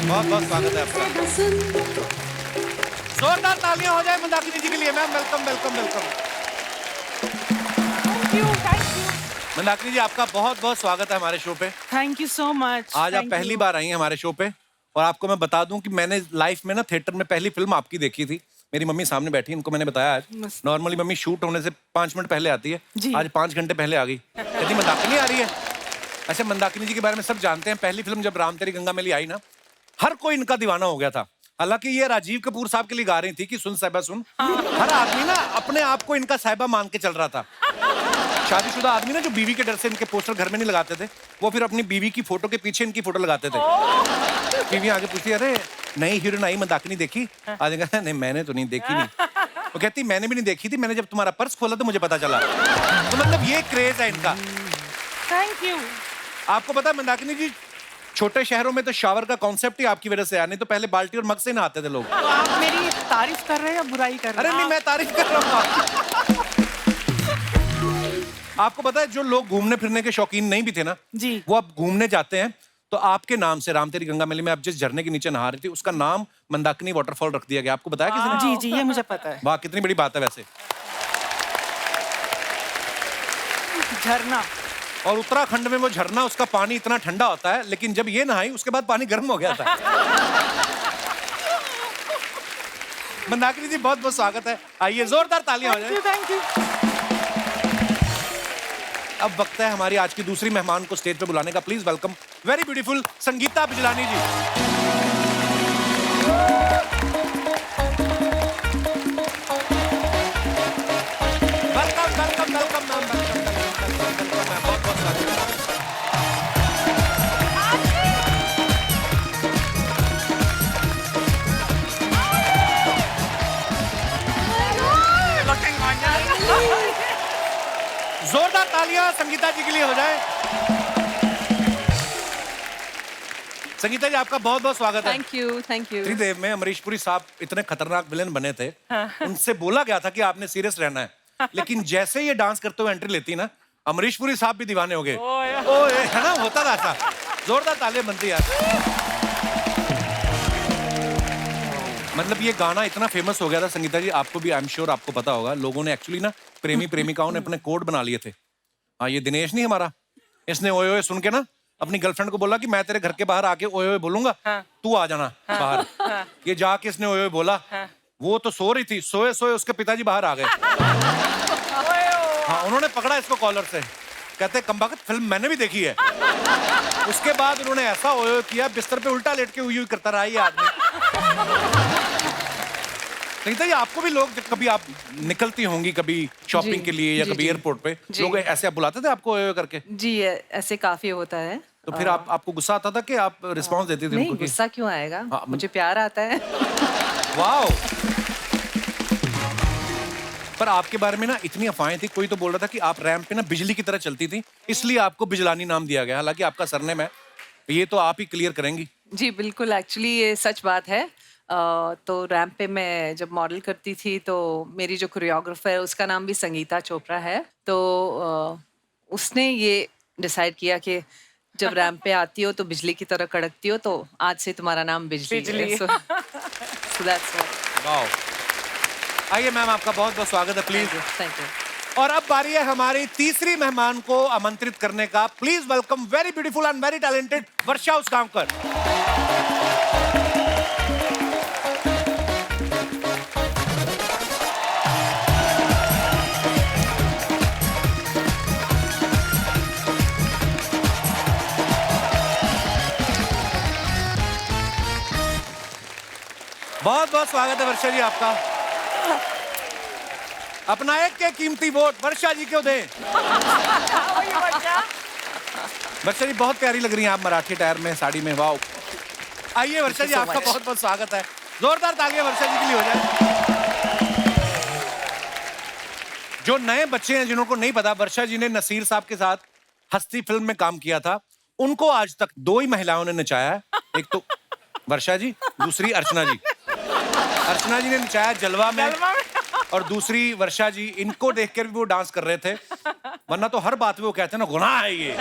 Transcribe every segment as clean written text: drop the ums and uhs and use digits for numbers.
बहुत बहुत स्वागत है आपका। जोरदार तालियां हो जाए मंदाकिनी जी के लिए ma'am. Welcome welcome welcome. Mandakini ji आपका बहुत बहुत स्वागत है हमारे शो पे। Thank you so much. आज आप पहली बार आई हैं हमारे शो पे और आपको मैं बता दूं कि मैंने लाइफ में ना थिएटर में पहली फिल्म आपकी देखी थी। मेरी मम्मी सामने बैठी, इनको मैंने बताया आज। नॉर्मली मम्मी शूट होने से 5 मिनट पहले आती है, आज 5 घंटे पहले आ गई। कहती मंदाकिनी आ रही है। अच्छा, मंदाकिनी जी के बारे में सब जानते हैं। पहली फिल्म जब राम तेरी गंगा मैली आई ना, हर कोई इनका दीवाना हो गया था। हालांकि ये राजीव कपूर साहब के लिए गा रही थी कि सुन साहिबा सुन। हर आदमी ना अपने आप को इनका साहिबा मान के चल रहा था। शादीशुदा आदमी ना जो बीवी के डर से इनके पोस्टर घर में नहीं लगाते थे, वो फिर अपनी बीवी की फोटो के पीछे इनकी फोटो लगाते थे। बीवी आगे पूछती, अरे नई हीरोइन आई मंदाकिनी देखी? आज कहता नहीं मैंने तो नहीं देखी। नहीं वो कहती मैंने भी नहीं देखी थी, मैंने जब तुम्हारा पर्स खोला तो मुझे पता चला। तो मतलब ये क्रेज है इनका। Thank you. आपको पता है मंदाकिनी जी, छोटे शहरों में तो शावर का कॉन्सेप्ट ही आपकी वजह से आया। नहीं तो पहले बाल्टी और मग से नहाते थे लोग। तो आप मेरी तारीफ कर रहे हैं या बुराई कर रहे हैं? अरे नहीं, मैं तारीफ कर रहा हूँ। आपको पता है जो लोग घूमने फिरने के शौकीन नहीं भी थे ना जी, वो अब घूमने जाते हैं तो आपके नाम से राम तेरी गंगा मैली में आप जिस झरने के नीचे नहा रही थी उसका नाम मंदाकिनी वाटरफॉल रख दिया गया। आपको बताया किसी ने? जी जी, ये मुझे पता है। वाह, कितनी बड़ी बात है वैसे। झरना। और उत्तराखंड में वो झरना, उसका पानी इतना ठंडा होता है, लेकिन जब ये नहाई उसके बाद पानी गर्म हो गया था। मंदाकिनी जी बहुत बहुत स्वागत है। आइए जोरदार तालियां हो जाए। Thank you. अब वक्त है हमारी आज की दूसरी मेहमान को स्टेज पे बुलाने का। Please welcome very beautiful Sangeeta Bijlani ji. Welcome welcome welcome ma'am, welcome ma'am, बहुत बहुत स्वागत है। जोरदार तालियां संगीता जी के लिए हो जाए। संगीता जी आपका बहुत बहुत स्वागत है। Thank you thank you. Tridev में अमरीश पुरी साहब इतने खतरनाक विलेन बने थे, उनसे बोला गया था कि आपने सीरियस रहना है, लेकिन जैसे ये डांस करते हुए एंट्री लेती ना, अमरीश पुरी साहब भी दीवाने हो गए। ओए है ना, होता था ऐसा। जोरदार तालियां बनती यार। मतलब ये गाना इतना फेमस हो गया था संगीता जी, आपको भी आई एम श्योर आपको पता होगा, लोगों ने एक्चुअली ना प्रेमी प्रेमिकाओं ने अपने कोड बना लिए थे। हाँ, ये दिनेश नहीं हमारा, इसने ओए ओए सुन के ना अपनी गर्लफ्रेंड को बोला कि मैं तेरे घर के बाहर आके ओए ओए बोलूंगा, तू आ जाना बाहर। ये जाके इसने ओए ओए बोला, वो तो सो रही थी, सोए सोए उसके पिताजी बाहर आ गए। हाँ, उन्होंने पकड़ा इसको कॉलर से, कहते कमबख्त फिल्म मैंने भी देखी है। उसके बाद उन्होंने ऐसा ओए ओए किया, बिस्तर पे उल्टा लेट के हुई करता रहा ये आदमी। संगीता जी आपको भी लोग जब कभी आप निकलती होंगी कभी शॉपिंग के लिए या कभी एयरपोर्ट पे, लोग ऐसे आप बुलाते थे आपको ओए ओए करके? जी, ऐसे काफी होता है। तो फिर आपको गुस्सा आता था कि आप रिस्पांस देती थी नहीं, उनको? गुस्सा क्यों आएगा? हाँ, मुझे प्यार आता है। वाओ। पर आपके बारे में ना इतनी अफवाहें थी, कोई तो बोल रहा था कि आप रैंप पे ना बिजली की तरह चलती थी, इसलिए आपको बिजलानी नाम दिया गया। हालांकि आपका सरनेम है, ये तो आप ही क्लियर करेंगी। जी बिल्कुल, एक्चुअली ये सच बात है। तो रैंप पे मैं जब मॉडल करती थी तो मेरी जो कोरियोग्राफर है उसका नाम भी संगीता चोपड़ा है। तो उसने ये डिसाइड किया कि जब रैंप पे आती हो तो बिजली की तरह कड़कती हो, तो आज से तुम्हारा नाम बिजली है। So that's why। वाओ। आइए मैम, आपका बहुत बहुत स्वागत है। Please thank you. और अब बारी है हमारी तीसरी मेहमान को आमंत्रित करने का। Please welcome very beautiful and very talented Varsha Usgaonkar. बहुत बहुत स्वागत है वर्षा जी आपका। अपना एक के कीमती वोट वर्षा जी को दें। वर्षा जी बहुत प्यारी लग रही हैं आप मराठी टायर में, साड़ी में। वाओ। आइए वर्षा जी, आपका बहुत बहुत स्वागत है। जोरदार तालियां वर्षा जी के लिए हो जाए। जो नए बच्चे हैं जिनको नहीं पता, वर्षा जी ने नसीर साहब के साथ हस्ती फिल्म में काम किया था। उनको आज तक 2 ही महिलाओं ने नचाया है, एक तो वर्षा जी, दूसरी अर्चना जी। अर्चना जी ने नचाया जलवा में और दूसरी वर्षा जी। इनको देखकर भी वो डांस कर रहे थे, वरना तो हर बात में वो कहते हैं ना गुनाह है ये,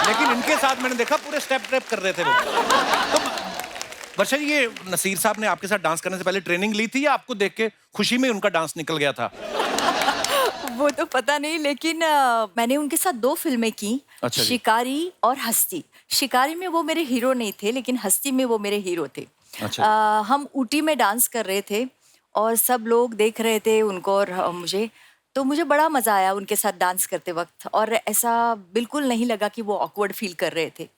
लेकिन इनके साथ मैंने देखा पूरे स्टेप ट्रेप कर रहे थे वो। तो वर्षा जी, ये नसीर साहब ने आपके साथ डांस करने से पहले ट्रेनिंग ली थी या आपको देख के खुशी में उनका डांस निकल गया था? वो तो पता नहीं, लेकिन मैंने उनके साथ 2 फिल्में की, अच्छा जी। शिकारी और हस्ती। शिकारी में वो मेरे हीरो नहीं थे, लेकिन हस्ती में वो मेरे हीरो थे। अच्छा। हम ऊटी में डांस कर रहे थे और सब लोग देख रहे थे उनको और मुझे, तो मुझे बड़ा मजा आया उनके साथ डांस करते वक्त, और ऐसा बिल्कुल नहीं लगा कि वो ऑकवर्ड फील कर रहे थे।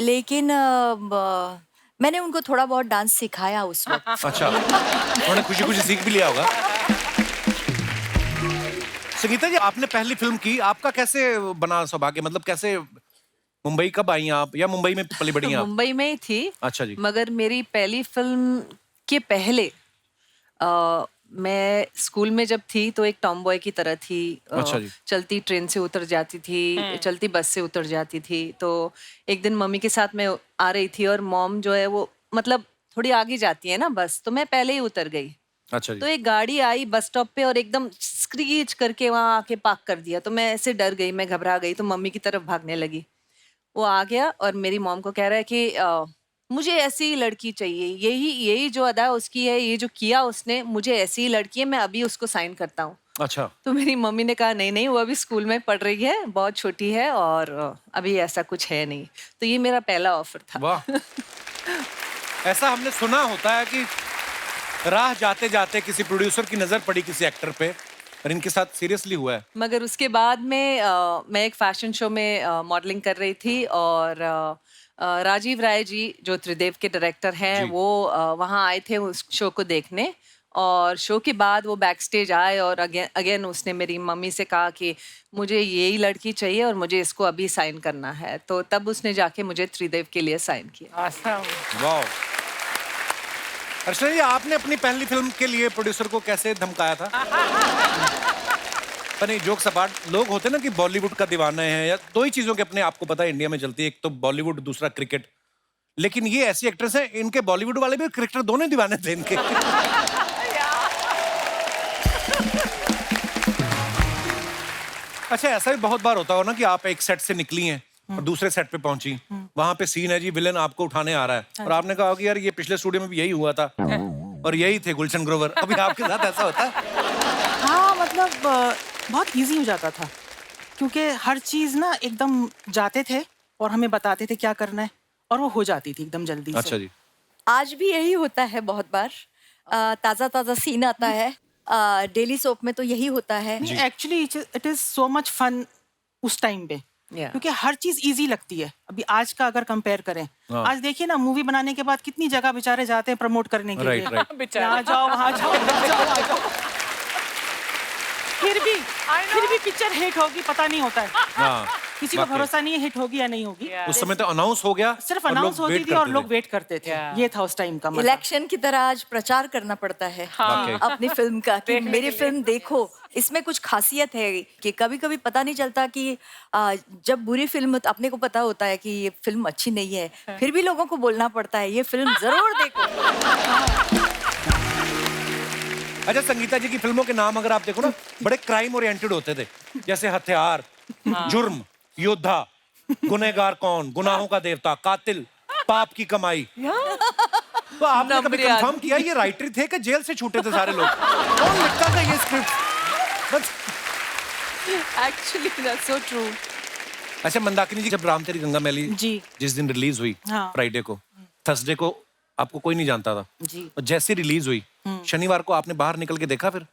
लेकिन मैंने उनको थोड़ा बहुत डांस सिखाया उस वक्त। अच्छा, उन्होंने खुशी खुशी सीख भी लिया होगा। संगीता जी, आपने पहली फिल्म की, आपका कैसे बना सौभाग्य? मतलब कैसे, मुंबई कब आई आप, या मुंबई में पली बड़ी हैं आप? मुंबई में ही थी। अच्छा जी। मगर मेरी पहली फिल्म के पहले मैं स्कूल में जब थी तो एक टॉम बॉय की तरह थी। अच्छा जी। चलती ट्रेन से उतर जाती थी, चलती बस से उतर जाती थी। तो एक दिन मम्मी के साथ मैं आ रही थी और मॉम जो है वो मतलब थोड़ी आगे जाती है ना बस, तो मैं पहले ही उतर गई। अच्छा तो जी। एक गाड़ी आई बस स्टॉप पे और एकदम स्क्रीच करके वहां आके पार्क कर दिया। तो मैं ऐसे डर गई, मैं घबरा गई, तो मम्मी की तरफ भागने लगी। वो आ गया और मेरी मॉम को कह रहा है कि मुझे ऐसी ही लड़की चाहिए, यही यही जो अदा उसकी है, ये जो किया उसने, मुझे ऐसी ही लड़की है, मैं अभी उसको साइन करता हूँ। अच्छा। तो मेरी मम्मी ने कहा नहीं नहीं, वो अभी स्कूल में पढ़ रही है, बहुत छोटी है और अभी ऐसा कुछ है नहीं। तो ये मेरा पहला ऑफर था। वाह। ऐसा हमने सुना होता है कि राह जाते जाते किसी प्रोड्यूसर की नजर पड़ी किसी एक्टर पे, और इनके साथ सीरियसली हुआ है। मगर उसके बाद में मैं एक फैशन शो में मॉडलिंग कर रही थी और राजीव राय जी जो त्रिदेव के डायरेक्टर हैं जी। वो वहाँ आए थे उस शो को देखने। और शो के बाद वो बैक स्टेज आए और अगेन उसने मेरी मम्मी से कहा कि मुझे यही लड़की चाहिए और मुझे इसको अभी साइन करना है। तो तब उसने जाके मुझे त्रिदेव के लिए साइन किया। वाह। अर्चना जी, आपने अपनी पहली फिल्म के लिए प्रोड्यूसर को कैसे धमकाया था? नहीं, जोक सपाट, लोग होते ना कि बॉलीवुड का दीवाना है, या 2 ही चीजों के अपने आपको पता है इंडिया में चलती है, एक तो बॉलीवुड, दूसरा क्रिकेट। लेकिन ये ऐसी एक्ट्रेस है, इनके बॉलीवुड वाले भी क्रिकेटर दोनों दीवाने थे इनके। अच्छा, ऐसा भी बहुत बार होता हो ना कि आप एक सेट से निकली हैं और दूसरे सेट पे पहुंची, वहां पे सीन है जी, विलन आपको उठाने आ रहा है और आपने कहा कि यार ये पिछले स्टूडियो में भी यही हुआ था और यही थे गुलशन ग्रोवर। अभी आपके साथ ऐसा होता है? हाँ, मतलब बहुत इजी हो जाता था, क्योंकि हर चीज ना एकदम जाते थे और हमें बताते थे क्या करना है, और वो हो जाती थी एकदम जल्दी से। अच्छा जी। आज भी यही होता है बहुत बार, ताज़ा ताज़ा सीन आता है। डेली सोप में तो यही होता है। Actually it is so much fun उस टाइम पे, क्योंकि हर चीज इजी लगती है। अभी आज का अगर कंपेयर करें, आज देखिए ना, मूवी बनाने के बाद कितनी जगह बेचारे जाते हैं प्रमोट करने के लिए। राइट। यहाँ जाओ, वहाँ जाओ, इधर जाओ, वहाँ जाओ। फिर भी पिक्चर हिट होगी पता नहीं होता है। हाँ, किसी को भरोसा नहीं है हिट होगी या नहीं होगी। उस समय तो अनाउंस हो गया, सिर्फ और लोग अनाउंस होती वेट थी और करते लोग थे। वेट करते थे। ये था उस टाइम का मजा। इलेक्शन की तरह आज प्रचार करना पड़ता है वाकई। अपनी फिल्म का कि मेरी फिल्म देखो। इसमें कुछ खासियत है कि कभी कभी पता नहीं चलता कि जब बुरी फिल्म, अपने को पता होता है कि ये फिल्म अच्छी नहीं है, फिर भी लोगों को बोलना पड़ता है ये फिल्म जरूर देखो। अच्छा, संगीता जी की फिल्मों के नाम अगर आप देखो ना, बड़े क्राइम ओरिएंटेड होते थे, जैसे हथियार, जुर्म, योद्धा, गुनहगार कौन, गुनाहों का देवता, कातिल, पाप की कमाई। तो आपने कभी कंफर्म किया ये राइटर थे कि जेल से छूटे थे सारे लोग? कौन लिखता था ये script? Actually that's so true. अच्छा, मंदाकिनी जी, जब राम तेरी गंगा मैली जी। जिस दिन रिलीज हुई, हाँ। फ्राइडे को, थर्सडे को आपको कोई नहीं जानता था जी। और जैसे रिलीज हुई, शनिवार को आपने बाहर निकल के देखा फिर?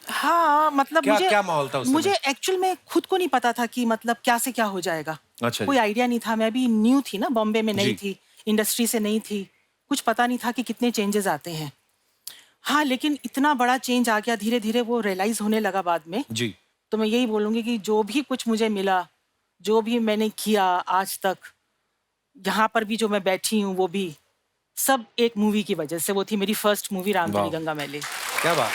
हाँ, मतलब क्या माहौल था उस समय? मुझे एक्चुअल में खुद को नहीं पता था कि मतलब क्या से क्या हो जाएगा। अच्छा कोई आइडिया नहीं था। मैं भी न्यू थी ना, बॉम्बे में नहीं जी। थी, इंडस्ट्री से नहीं थी, कुछ पता नहीं था कि कितने चेंजेस आते हैं। हाँ, लेकिन इतना बड़ा चेंज आ गया, धीरे धीरे वो रियलाइज होने लगा बाद में। जी। तो मैं यही बोलूंगी कि जो भी कुछ मुझे मिला, जो भी मैंने किया आज तक, यहाँ पर भी जो मैं बैठी हूँ, वो भी सब एक मूवी की वजह से। वो थी मेरी फर्स्ट मूवी, राम तेरी गंगा मैली। क्या बात।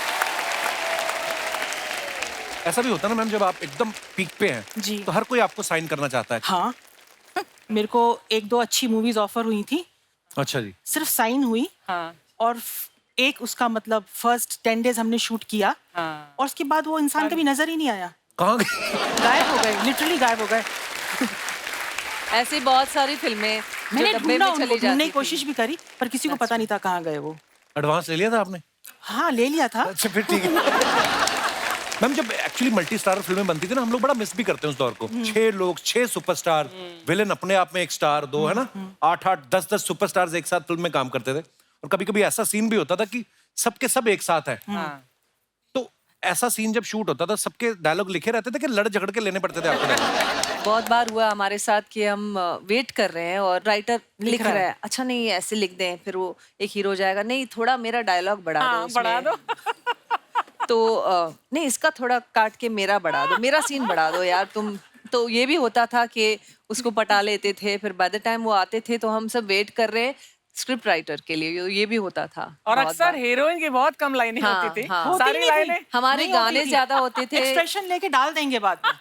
ऐसा भी होता है ना मैम, जब आप एकदम पीक पे हैं जी। तो हर कोई आपको साइन करना चाहता है। हाँ, मेरे को 1-2 अच्छी मूवीज ऑफर हुई थी, अच्छा जी। सिर्फ साइन हुई। हाँ। और एक उसका मतलब फर्स्ट 10 डेज हमने शूट किया, हाँ। और उसके बाद वो इंसान कभी नजर ही नहीं आया। कहाँ गए? गायब हो गए, लिटरली गायब हो गए। ऐसी बहुत सारी फिल्में मैंने डब्बे ढूंढा में उनको, चली ढूंढने जाती की कोशिश भी करी पर किसी को पता नहीं था कहाँ गए वो। एडवांस ले लिया था आपने? हाँ ले लिया था। अच्छा फिर ठीक है। मैम जब एक्चुअली मल्टी स्टार फिल्में बनती थी ना, हम लोग बड़ा मिस भी करते हैं उस दौर को। 6 लोग, 6 सुपरस्टार, विलेन अपने आप में एक स्टार, दो है ना, 8-8, 10-10 सुपरस्टार्स एक साथ फिल्म में काम करते थे। और कभी-कभी ऐसा सीन भी होता था कि सबके सब एक साथ हैं। तो ऐसा सीन जब शूट होता था, सबके डायलॉग लिखे रहते थे कि लड़ झगड़ के लेने पड़ते थे आपको? बहुत बार हुआ हमारे साथ कि हम वेट कर रहे हैं और राइटर लिख रहा रहा है, अच्छा नहीं ऐसे लिख दें, फिर वो एक हीरो जाएगा, नहीं थोड़ा मेरा डायलॉग बढ़ा दो उसमें। बढ़ा दो। तो नहीं इसका थोड़ा काट के मेरा बढ़ा दो, मेरा सीन बढ़ा दो यार तुम। तो ये भी होता था कि उसको पटा लेते थे, फिर बाय द टाइम वो आते थे तो हम सब वेट कर रहे हैं स्क्रिप्ट राइटर के लिए, ये भी होता था। और बहुत अक्सर बार। हीरोइन की बहुत कम लाइनें हाँ, होती थी, हाँ। होती सारी नहीं थी। लाइनें हमारे नहीं होती गाने थी। ज्यादा होते थे, एक्सप्रेशन लेके डाल देंगे बाद में।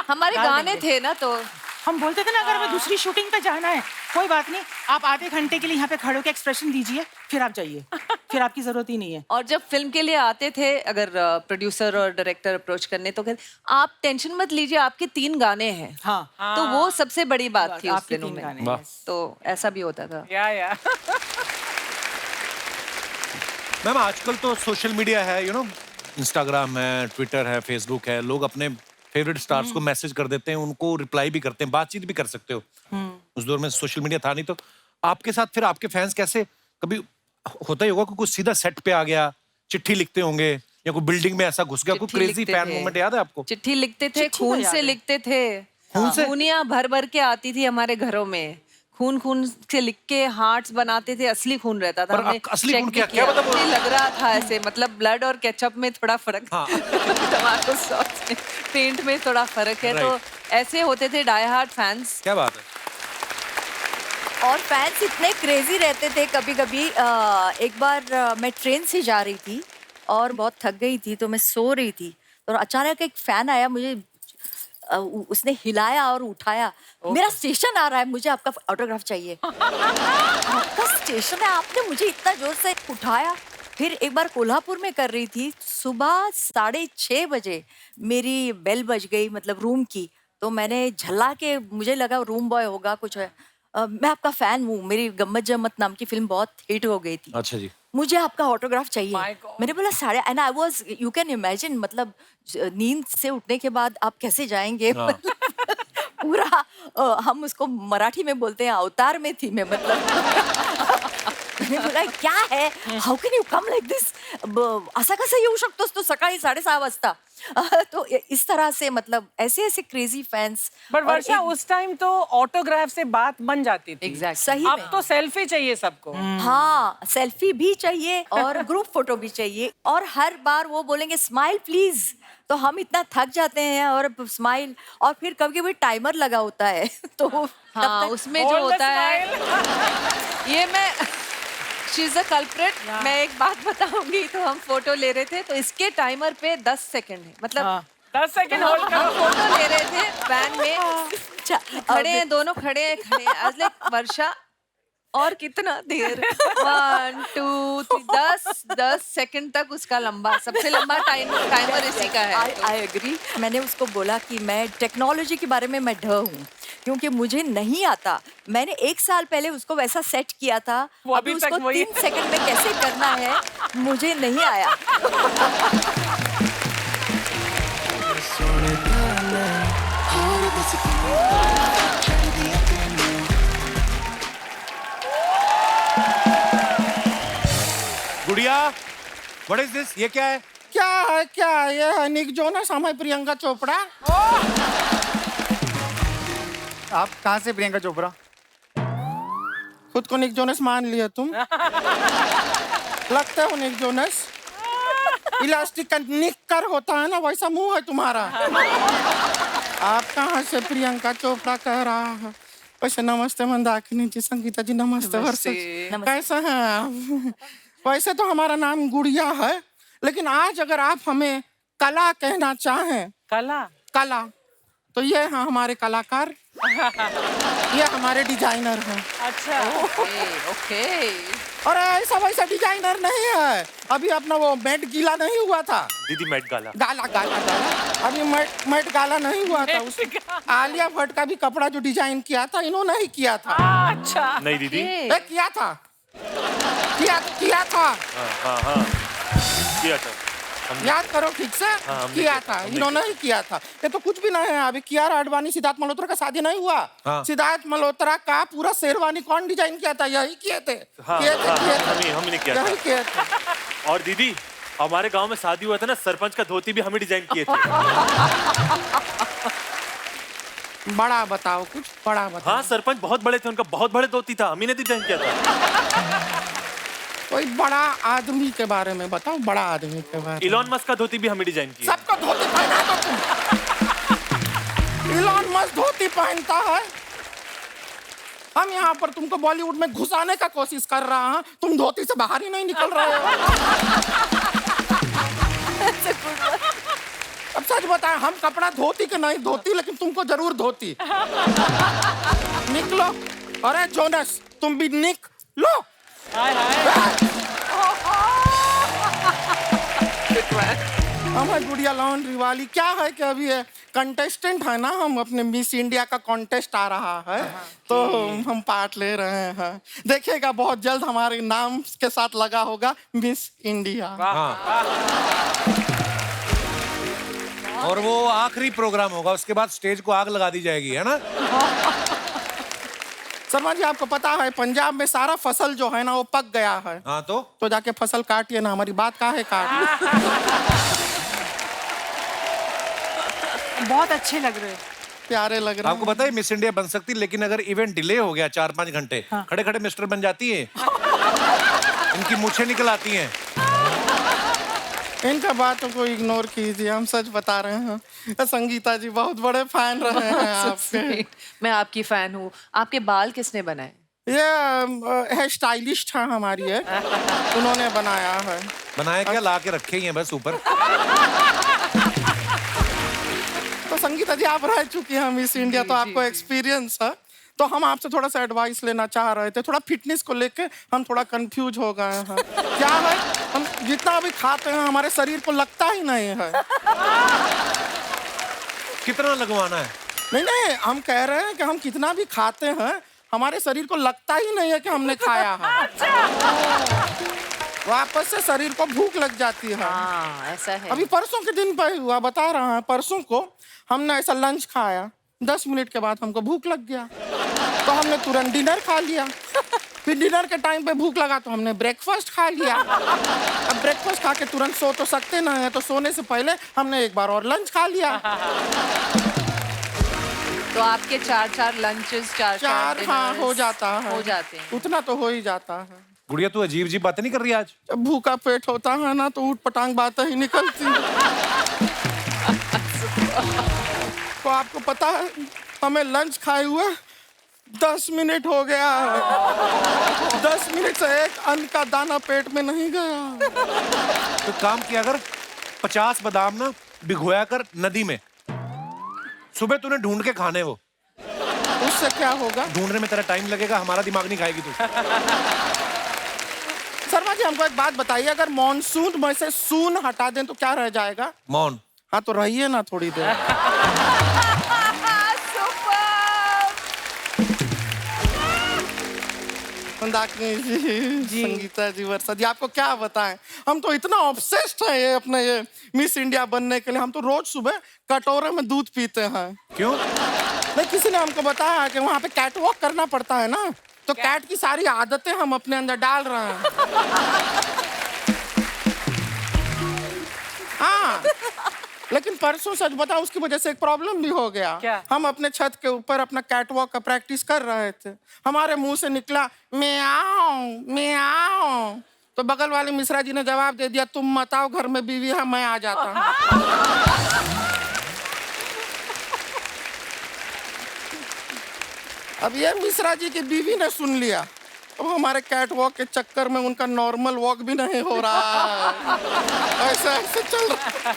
हमारे डाल गाने देंगे। थे ना तो हम बोलते थे ना अगर हमें दूसरी शूटिंग पे जाना है कोई बात नहीं, आप आधे घंटे के लिए यहाँ पे खड़े होकर एक्सप्रेशन दीजिए, फिर आप जाइए, फिर आपकी जरूरत ही नहीं है। और जब फिल्म के लिए आते थे अगर प्रोड्यूसर और डायरेक्टर अप्रोच करने तो कहते आप टेंशन मत लीजिए आपके 3 गाने हैं। हाँ तो वो सबसे बड़ी बात थी उस आपके दिनों 3 में। गाने वाह। yes। तो ऐसा भी होता था। या मैम आजकल तो सोशल मीडिया है, यू नो, इंस्टाग्राम है, ट्विटर है, फेसबुक है, लोग अपने फेवरेट स्टार्स को मैसेज कर देते हैं, उनको रिप्लाई भी करते हैं, बातचीत भी कर सकते हो। उस दौर में सोशल मीडिया था नहीं, तो आपके साथ फिर आपके फैंस कैसे, कभी होता ही होगा कि कुछ सीधा सेट पे आ गया, चिट्ठी लिखते होंगे या कोई बिल्डिंग में ऐसा घुस गया, कोई चिट्ठी क्रेजी लिखते फैन थे। मोमेंट याद है आपको? चिट्ठी लिखते थे, चिट्ठी तो खून याद से है। लिखते थे, खून से? खूनियां भर भर के आती थी हमारे घरों में, खून खून से लिख के हार्ट्स बनाते थे, असली खून रहता था। पर हमने असली check खून भी क्या- क्या किया। मतलब वो- नहीं, लग रहा था ऐसे, मतलब ब्लड और केचप में थोड़ा फर्क, हाँ। टमाटो सॉस में, पेंट में थोड़ा फर्क है। तो ऐसे होते थे डाई हार्ड फैंस। क्या बात है? और फैंस इतने क्रेजी रहते थे कभी कभी। एक बार मैं ट्रेन से जा रही थी और बहुत थक गई थी, तो मैं सो रही थी, तो अचानक एक फैन आया, मुझे उसने हिलाया और उठाया, मेरा स्टेशन आ रहा है, मुझे आपका ऑटोग्राफ चाहिए। आपका स्टेशन है, आपने मुझे इतना जोर से उठाया। फिर एक बार कोल्हापुर में कर रही थी, सुबह 6:30 बजे मेरी बेल बज गई, मतलब रूम की। तो मैंने झल्ला के, मुझे लगा रूम बॉय होगा कुछ है, मैं आपका फैन हूँ, मेरी गम्मत जम्मत नाम की फिल्म बहुत हिट हो गई थी, अच्छा जी। मुझे आपका ऑटोग्राफ चाहिए। My God. मैंने बोला 8:30, and I was, you can imagine, मतलब नींद से उठने के बाद आप कैसे जाएंगे। हाँ। पूरा हम उसको मराठी में बोलते हैं, अवतार में थी मैं, मतलब मैंने बोला क्या है, how can you come like this, असा कसा येऊ शकतोस तू सकाळी 6:30 वाजता। तो इस तरह से, मतलब ऐसे ऐसे क्रेजी फैंस। पर वर्षा उस टाइम तो ऑटोग्राफ से बात बन जाती थी। एग्जैक्ट। सही अब में। तो सेल्फी चाहिए सबको। हाँ, सेल्फी भी चाहिए और ग्रुप फोटो भी चाहिए, और हर बार वो बोलेंगे स्माइल प्लीज, तो हम इतना थक जाते हैं, और स्माइल, और फिर कभी कभी टाइमर लगा होता है तो हाँ, उसमें जो Hold the होता है, smile. ये मैं शी इज अ कल्प्रिट। मैं एक बात बताऊंगी, तो हम फोटो ले रहे थे, तो इसके टाइमर पे 10 सेकंड है, मतलब हाँ। 10 सेकंड होल्ड हम करो। फोटो ले रहे थे वैन में, अच्छा, खड़े हैं दोनों, खड़े हैं आज लाइक वर्षा, और कितना देर, 1 2 3 10 सेकंड तक उसका लंबा, सबसे लंबा टाइमर इसी का है। I agree. मैंने उसको बोला कि मैं टेक्नोलॉजी के बारे में मैं ढ हूँ, क्योंकि मुझे नहीं आता। मैंने 1 साल पहले उसको वैसा सेट किया था, वो अभी अभी तक उसको वही 3 सेकंड में कैसे करना है मुझे नहीं आया। गुड़िया, व्हाट इज दिस? ये क्या है? क्या है ये है निक जोनस, हम है प्रियंका चोपड़ा। आप कहाँ से प्रियंका चोपड़ा? खुद को निक जोनस मान लिया तुम। लगता हो निक जोनस, इलास्टिक का निक्कर होता है ना, वैसा मुंह है तुम्हारा। आप कहाँ से प्रियंका चोपड़ा कह रहा है? वैसे नमस्ते मंदाकिनी जी, संगीता जी नमस्ते। वर्षा जी, कैसे हैं आप? वैसे तो हमारा नाम गुड़िया है, लेकिन आज अगर आप हमें कला कहना चाहें, कला कला, तो ये हैं हमारे कलाकार, ये हमारे डिजाइनर हैं। अच्छा ओके और ऐसा वैसा डिजाइनर नहीं है। अभी अपना वो मैट गीला नहीं हुआ था, दीदी मैट गाला। गाला गाला गाला, अभी मैट गाला नहीं हुआ था। उस आलिया भट्ट का भी कपड़ा जो डिजाइन किया था इन्होंने ही किया था। अच्छा नहीं दीदी। किया था, किया था। हाँ किया था। याद करो ठीक से। हमने किया किया, था, हमने इन्होंने ही किया था। ये तो कुछ भी नहीं है। अभी कियारा आडवाणी सिद्धार्थ मल्होत्रा का शादी नहीं हुआ। हाँ। सिद्धार्थ मल्होत्रा का पूरा शेरवानी कौन डिजाइन किया था? यही किए थे। हाँ, किए थे, हाँ, किए थे। हमने किया यही था। किए थे। और दीदी हमारे गांव में शादी हुआ था ना, सरपंच का धोती भी हमें डिजाइन किए थे। बड़ा बताओ, कुछ बड़ा बताओ। हाँ सरपंच बहुत बड़े थे, उनका बहुत बड़े धोती था, हम ही ने डिजाइन किया था। कोई बड़ा आदमी के बारे में बताओ, बड़ा आदमी के बारे में। इलॉन मस्क का धोती भी हमें डिजाइन किया। सबको धोती पहना दो तुम। इलॉन मस्क धोती पहनता है। हम यहाँ पर तुमको बॉलीवुड में घुसाने का कोशिश कर रहा हैं, तुम धोती से बाहर ही नहीं निकल रहे हो। अब सच बताएं, हम कपड़ा धोती के नहीं धोती, लेकिन तुमको जरूर धोती। निकलो। अरे जोनस तुम भी निकलो। हमारी गुड़िया लॉन्ड्री वाली क्या है कि अभी कंटेस्टेंट है ना, हम अपने मिस इंडिया का कॉन्टेस्ट आ रहा है, तो हम पार्ट ले रहे हैं। देखिएगा बहुत जल्द हमारे नाम के साथ लगा होगा मिस इंडिया। और वो आखिरी प्रोग्राम होगा, उसके बाद स्टेज को आग लगा दी जाएगी, है ना? शर्मा जी आपको पता है पंजाब में सारा फसल जो है ना वो पक गया है। हाँ तो जाके फसल काटिए ना, हमारी बात काहे काट। बहुत अच्छे लग रहे हैं। प्यारे लग रहे आपको पता है मिस इंडिया बन सकती, लेकिन अगर इवेंट डिले हो गया 4-5 घंटे, खड़े खड़े मिस्टर बन जाती है। इनकी मूछें निकल आती हैं। इनका बातों को इग्नोर कीजिए, हम सच बता रहे हैं। संगीता जी बहुत बड़े फैन रहे हैं आपके। मैं आपकी फैन हूँ। आपके बाल किसने बनाए? ये है स्टाइलिस्ट है हमारी है, उन्होंने बनाया है। बनाया क्या, ला के रखे ही हैं बस ऊपर। तो संगीता जी आप रह चुकी हैं मिस इंडिया, तो आपको एक्सपीरियंस है। तो हम आपसे थोड़ा सा एडवाइस लेना चाह रहे थे। थोड़ा फिटनेस को लेके हम थोड़ा कंफ्यूज हो गए हैं। क्या है, हम जितना भी खाते हैं हमारे शरीर को लगता ही नहीं है। कितना लगवाना है? नहीं, हम कह रहे हैं कि हम कितना भी खाते हैं हमारे शरीर को लगता ही नहीं है कि हमने खाया है। वापस से शरीर को भूख लग जाती है। हाँ ऐसा है। अभी परसों के दिन पर हुआ, बता रहा है। परसों को हमने ऐसा लंच खाया, 10 मिनट के बाद हमको भूख लग गया, तो हमने तुरंत डिनर खा लिया। फिर डिनर के टाइम पे भूख लगा तो हमने ब्रेकफास्ट खा लिया। अब ब्रेकफास्ट खा के तुरंत सो तो सकते ना है, तो सोने से पहले हमने एक बार और लंच खा लिया। तो आपके 4 लंचेस 4 हाँ हो जाता है, हो जाते हैं। उतना तो हो ही जाता है। गुड़िया तू अजीब अजीब बातें नहीं कर रही आज? जब भूखा पेट होता है ना तो ऊट पटांग बातें ही निकलती। तो आपको पता है हमें लंच खाए हुए 10 मिनट हो गया है। 10 मिनट से एक अन्न का दाना पेट में नहीं गया। तो काम किया कर, 50 बादाम ना भिगोया कर नदी में, सुबह तूने ढूंढ के खाने वो। उससे क्या होगा? ढूंढने में तेरा टाइम लगेगा, हमारा दिमाग नहीं खाएगी तू। शर्मा जी हमको एक बात बताइए, अगर मॉनसून में से सून हटा दें तो क्या रह जाएगा? मौन। हाँ तो रहिए ना थोड़ी देर। मंदाकिनी जी, संगीता जी, वर्षा जी, आपको क्या बताएं, हम तो इतना ऑब्सेस्ड हैं ये अपने ये मिस इंडिया बनने के लिए। हम तो रोज सुबह कटोरे में दूध पीते हैं। क्यों? नहीं, किसी ने हमको बताया कि वहाँ पे कैट वॉक करना पड़ता है ना, तो कैट की सारी आदतें हम अपने अंदर डाल रहे हैं। हाँ, लेकिन परसों सच बताओ उसकी वजह से एक प्रॉब्लम भी हो गया। क्या? हम अपने छत के ऊपर अपना कैट वॉक का प्रैक्टिस कर रहे थे, हमारे मुंह से निकला म्याऊं म्याऊं, तो बगल वाले मिश्रा जी ने जवाब दे दिया, तुम मत आओ, घर में बीवी है, मैं आ जाता हूँ। अब ये मिश्रा जी की बीवी ने सुन लिया, अब हमारे कैट वॉक के चक्कर में उनका नॉर्मल वॉक भी नहीं हो रहा है। ऐसे ऐसे चल रहा।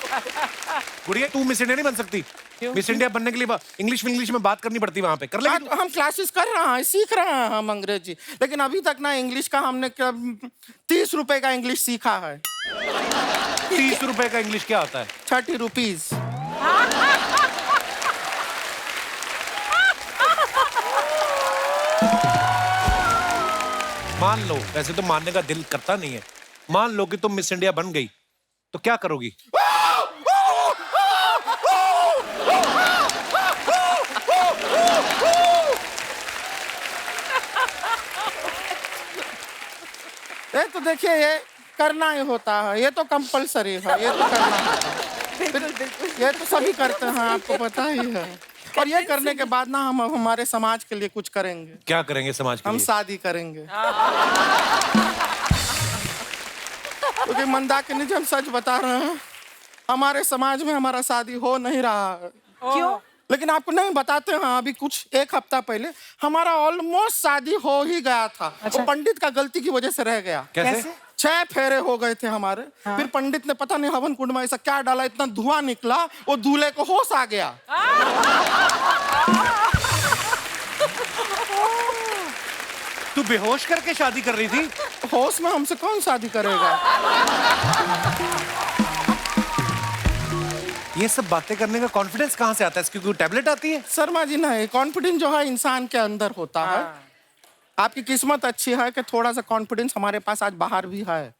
गुड़िया तू मिस इंडिया नहीं बन सकती, मिस इंडिया बनने के लिए इंग्लिश में बात करनी पड़ती है वहां पे। कर लेगी तू? हम क्लासेस कर रहे हैं, सीख रहे हैं हम अंग्रेजी, लेकिन अभी तक ना इंग्लिश का हमने 30 रुपए का इंग्लिश सीखा है। 30 रुपए का इंग्लिश क्या होता है? 30 रुपीज। मान लो, वैसे तो मानने का दिल करता नहीं है, मान लो कि तुम मिस इंडिया बन गई तो क्या करोगी? ये तो देखिए, ये करना ही होता है, ये तो कंपलसरी है, ये तो करना होता है। बिल्कुल, ये तो सभी करते हैं, आपको पता ही है। और ये करने के बाद ना हम हमारे समाज के लिए कुछ करेंगे। क्या करेंगे समाज के हम लिए? शादी करेंगे। क्योंकि मंदाकिनी जी, हम सच बता रहे हैं, हमारे समाज में हमारा शादी हो नहीं रहा है। क्यों? लेकिन आपको नहीं बताते हैं, अभी कुछ 1 हफ्ता पहले हमारा ऑलमोस्ट शादी हो ही गया था। अच्छा। वो पंडित का गलती की वजह से रह गया। कैसे? 6 फेरे हो गए थे हमारे। फिर पंडित ने पता नहीं हवन कुंड में ऐसा क्या डाला, इतना धुआं निकला, वो दूल्हे को होश आ गया। तू बेहोश करके शादी कर रही थी? होश में हमसे कौन शादी करेगा? ये सब बातें करने का कॉन्फिडेंस कहाँ से आता है? इसकी कोई टैबलेट आती है? शर्मा जी, नहीं, कॉन्फिडेंस जो है इंसान के अंदर होता है। आपकी किस्मत अच्छी है कि थोड़ा सा कॉन्फिडेंस हमारे पास आज बाहर भी है।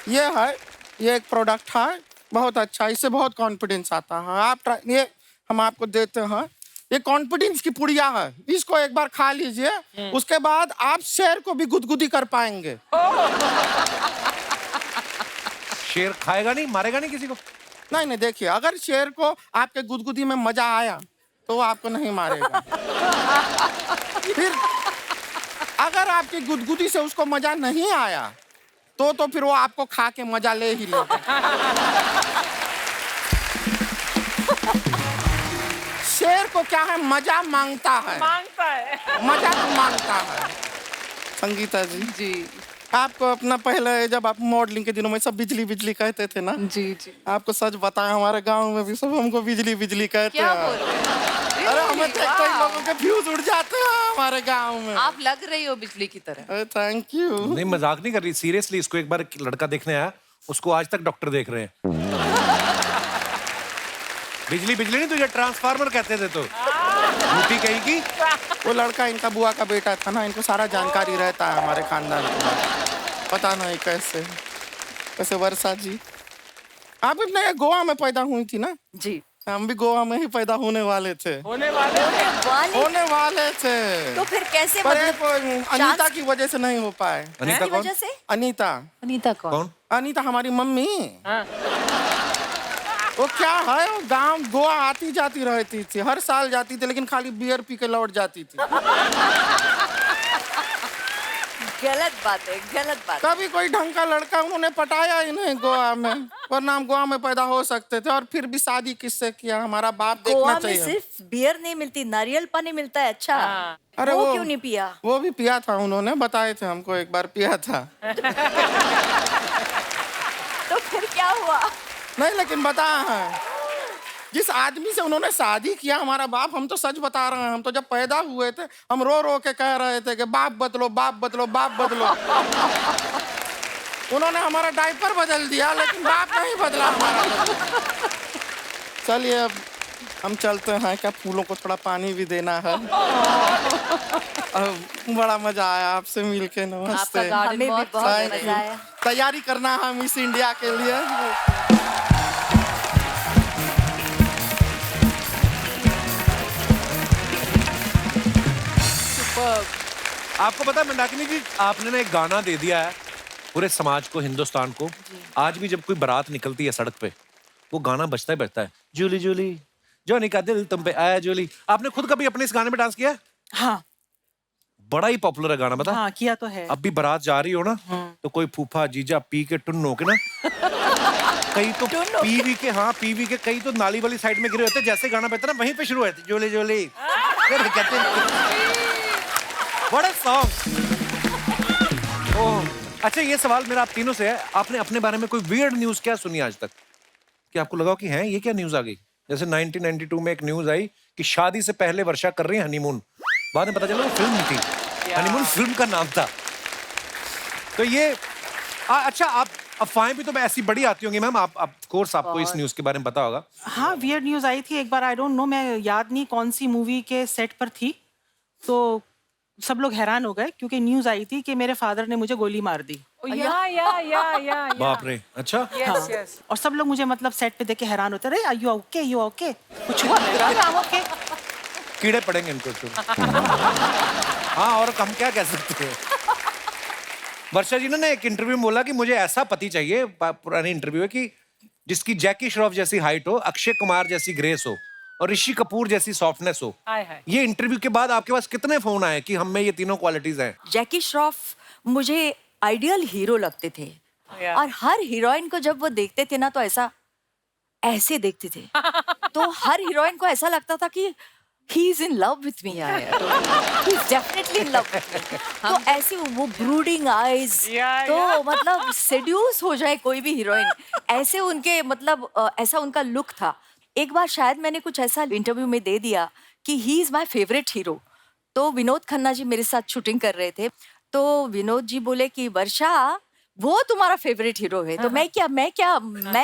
ये एक प्रोडक्ट है, बहुत अच्छा, इससे बहुत कॉन्फिडेंस आता है। आप ये हम आपको देते हैं, ये कॉन्फिडेंस की पुड़िया है, इसको एक बार खा लीजिए, उसके बाद आप शेर को भी गुदगुदी कर पाएंगे। शेर खाएगा नहीं, मारेगा नहीं किसी को? नहीं, देखिए, अगर शेर को आपके गुदगुदी में मजा आया तो वो आपको नहीं मारेगा। फिर अगर आपकी गुदगुदी से उसको मजा नहीं आया तो फिर वो आपको खा के मजा ले ही लेगा। शेर को क्या है, मजा मांगता है, मजा तो मांगता है। संगीता जी, जी आपको अपना पहले जब आप मॉडलिंग के दिनों में सब बिजली बिजली कहते थे ना, जी जी। आपको सच बताएं, हमारे गांव में भी सब हमको बिजली बिजली कहते क्या हैं। बोल रहे हैं? अरे हमें तो कई वाह। लोगों के फ्यूज उड़ जाते हैं हमारे गांव में। आप लग रही हो बिजली की तरह। Thank you. नहीं, मजाक नहीं कर रही, सीरियसली। इसको एक बार एक लड़का देखने आया, उसको आज तक डॉक्टर देख रहे हैं। बिजली बिजली नहीं, तुझे ट्रांसफार्मर कहते थे तो झूठी कहीं की। वो लड़का इनका बुआ का बेटा था ना, इनको सारा जानकारी रहता है हमारे खानदान के। पता नहीं कैसे वर्षा जी, आप अपने गोवा में पैदा हुई थी ना? जी, हम भी गोवा में ही पैदा होने वाले थे। होने वाले थे। तो फिर कैसे पर मतलब अनीता की वजह से नहीं हो पाए। अनीता की कौन? वजह से? अनीता अनीता कौन? अनीता हमारी मम्मी। हाँ। वो क्या है, वो गांव गोवा आती जाती रहती थी, हर साल जाती थी, लेकिन खाली बियर पी के लौट जाती थी। गलत बात है, गलत बात। कभी कोई ढंग का लड़का उन्होंने पटाया ही नहीं गोवा में, वरना हम गोवा में पैदा हो सकते थे। और फिर भी शादी किससे किया, हमारा बाप देखना गोवा में चाहिए। सिर्फ बियर नहीं मिलती, नारियल पानी मिलता है। अच्छा, अरे वो क्यों नहीं पिया? वो भी पिया था, उन्होंने बताए थे हमको, एक बार पिया था। तो फिर क्या हुआ? नहीं, लेकिन बताया है, जिस आदमी से उन्होंने शादी किया हमारा बाप, हम तो सच बता रहे हैं, हम तो जब पैदा हुए थे हम रो रो के कह रहे थे कि बाप बदलो, बाप बदलो, बाप बदलो। उन्होंने हमारा डायपर बदल दिया, लेकिन बाप नहीं बदला हमारा। चलिए अब हम चलते हैं, क्या फूलों को थोड़ा पानी भी देना है। बड़ा मजा आया आपसे मिलके, नमस्ते। आपका गार्डन हमें भी बहुत बहुत Thank मजा you। आया। तैयारी करना है मिस इंडिया के लिए। आपको पता है मंदाकिनी जी, आपने ना एक गाना दे दिया है पूरे समाज को, हिंदुस्तान को। आज भी जब कोई बारात निकलती है सड़क पे, वो गाना बजता ही बजता है, जूली जूली जोनी का दिल तुम पे आया जूली। आपने खुद कभी अपने इस गाने पे डांस किया है? हाँ बड़ा ही पॉपुलर है गाना, बता। हाँ, किया तो है। अब भी बारात जा रही हो ना, तो कोई फूफा जीजा पी के टुन्नो के ना, कई तो पीवी के, हाँ पीवी के, कई तो नाली वाली साइड में गिरे होते, जैसे गाना बजता ना वहीं पे शुरू होते, जोले जोले कहते बड़ा सॉन्ग। ओह अच्छा, ये सवाल मेरा आप तीनों से है, आपने अपने बारे में कोई वियर्ड न्यूज क्या सुनी आज तक कि आपको लगा कि हैं ये क्या न्यूज आ गई? जैसे 1992 में एक न्यूज आई कि शादी से पहले वर्षा कर रही है हनीमून, बाद में पता चला वो फिल्म थी, हनीमून फिल्म का नाम था। तो ये अच्छा, आप अफवाहें भी तो ऐसी बड़ी आती होंगी मैम, आप कोर्स आपको इस न्यूज के बारे में पता होगा। हाँ, वियर्ड न्यूज आई थी एक बार, आई डोंट नो, मैं याद नहीं कौन सी मूवी के सेट पर थी, तो सब लोग हैरान हो गए क्योंकि न्यूज आई थी कि मेरे फादर ने मुझे गोली मार दी। या बाप रे, अच्छा। हाँ। यस और सब लोग मुझे मतलब सेट पे देख के हैरान होते रहे, यू ओके, यू ओके, कुछ हुआ? I'm okay। कीड़े पड़ेंगे इनको तो। हाँ, और हम क्या कह सकते हैं। वर्षा जी ने एक इंटरव्यू में बोला कि मुझे ऐसा पति चाहिए, पुरानी इंटरव्यू है, कि जिसकी जैकी श्रॉफ जैसी हाइट हो, अक्षय कुमार जैसी ग्रेस हो और ऋषि कपूर जैसी सॉफ्टनेस हो। हाय। ये इंटरव्यू के बाद आपके पास कितने फोन आए कि हम में ये तीनों क्वालिटीज हैं? जैकी श्रॉफ मुझे आइडियल हीरो लगते थे, और हर हीरोइन को जब वो देखते थे ना तो ऐसे देखते थे, तो हर हीरोइन को ऐसा लगता था कि he is in love with me यार, he is definitely in love with me। तो ऐसे वो brooding eyes, तो मतलब seduce हो जाए कोई भी हीरोइन, ऐसे उनके मतलब ऐसा उनका लुक था। एक बार शायद मैंने कुछ ऐसा इंटरव्यू में दे दिया कि he is my favourite hero, तो विनोद खन्ना जी मेरे साथ शूटिंग कर रहे थे, तो विनोद जी बोले कि वर्षा वो तुम्हारा फेवरेट हीरो है, तो मैं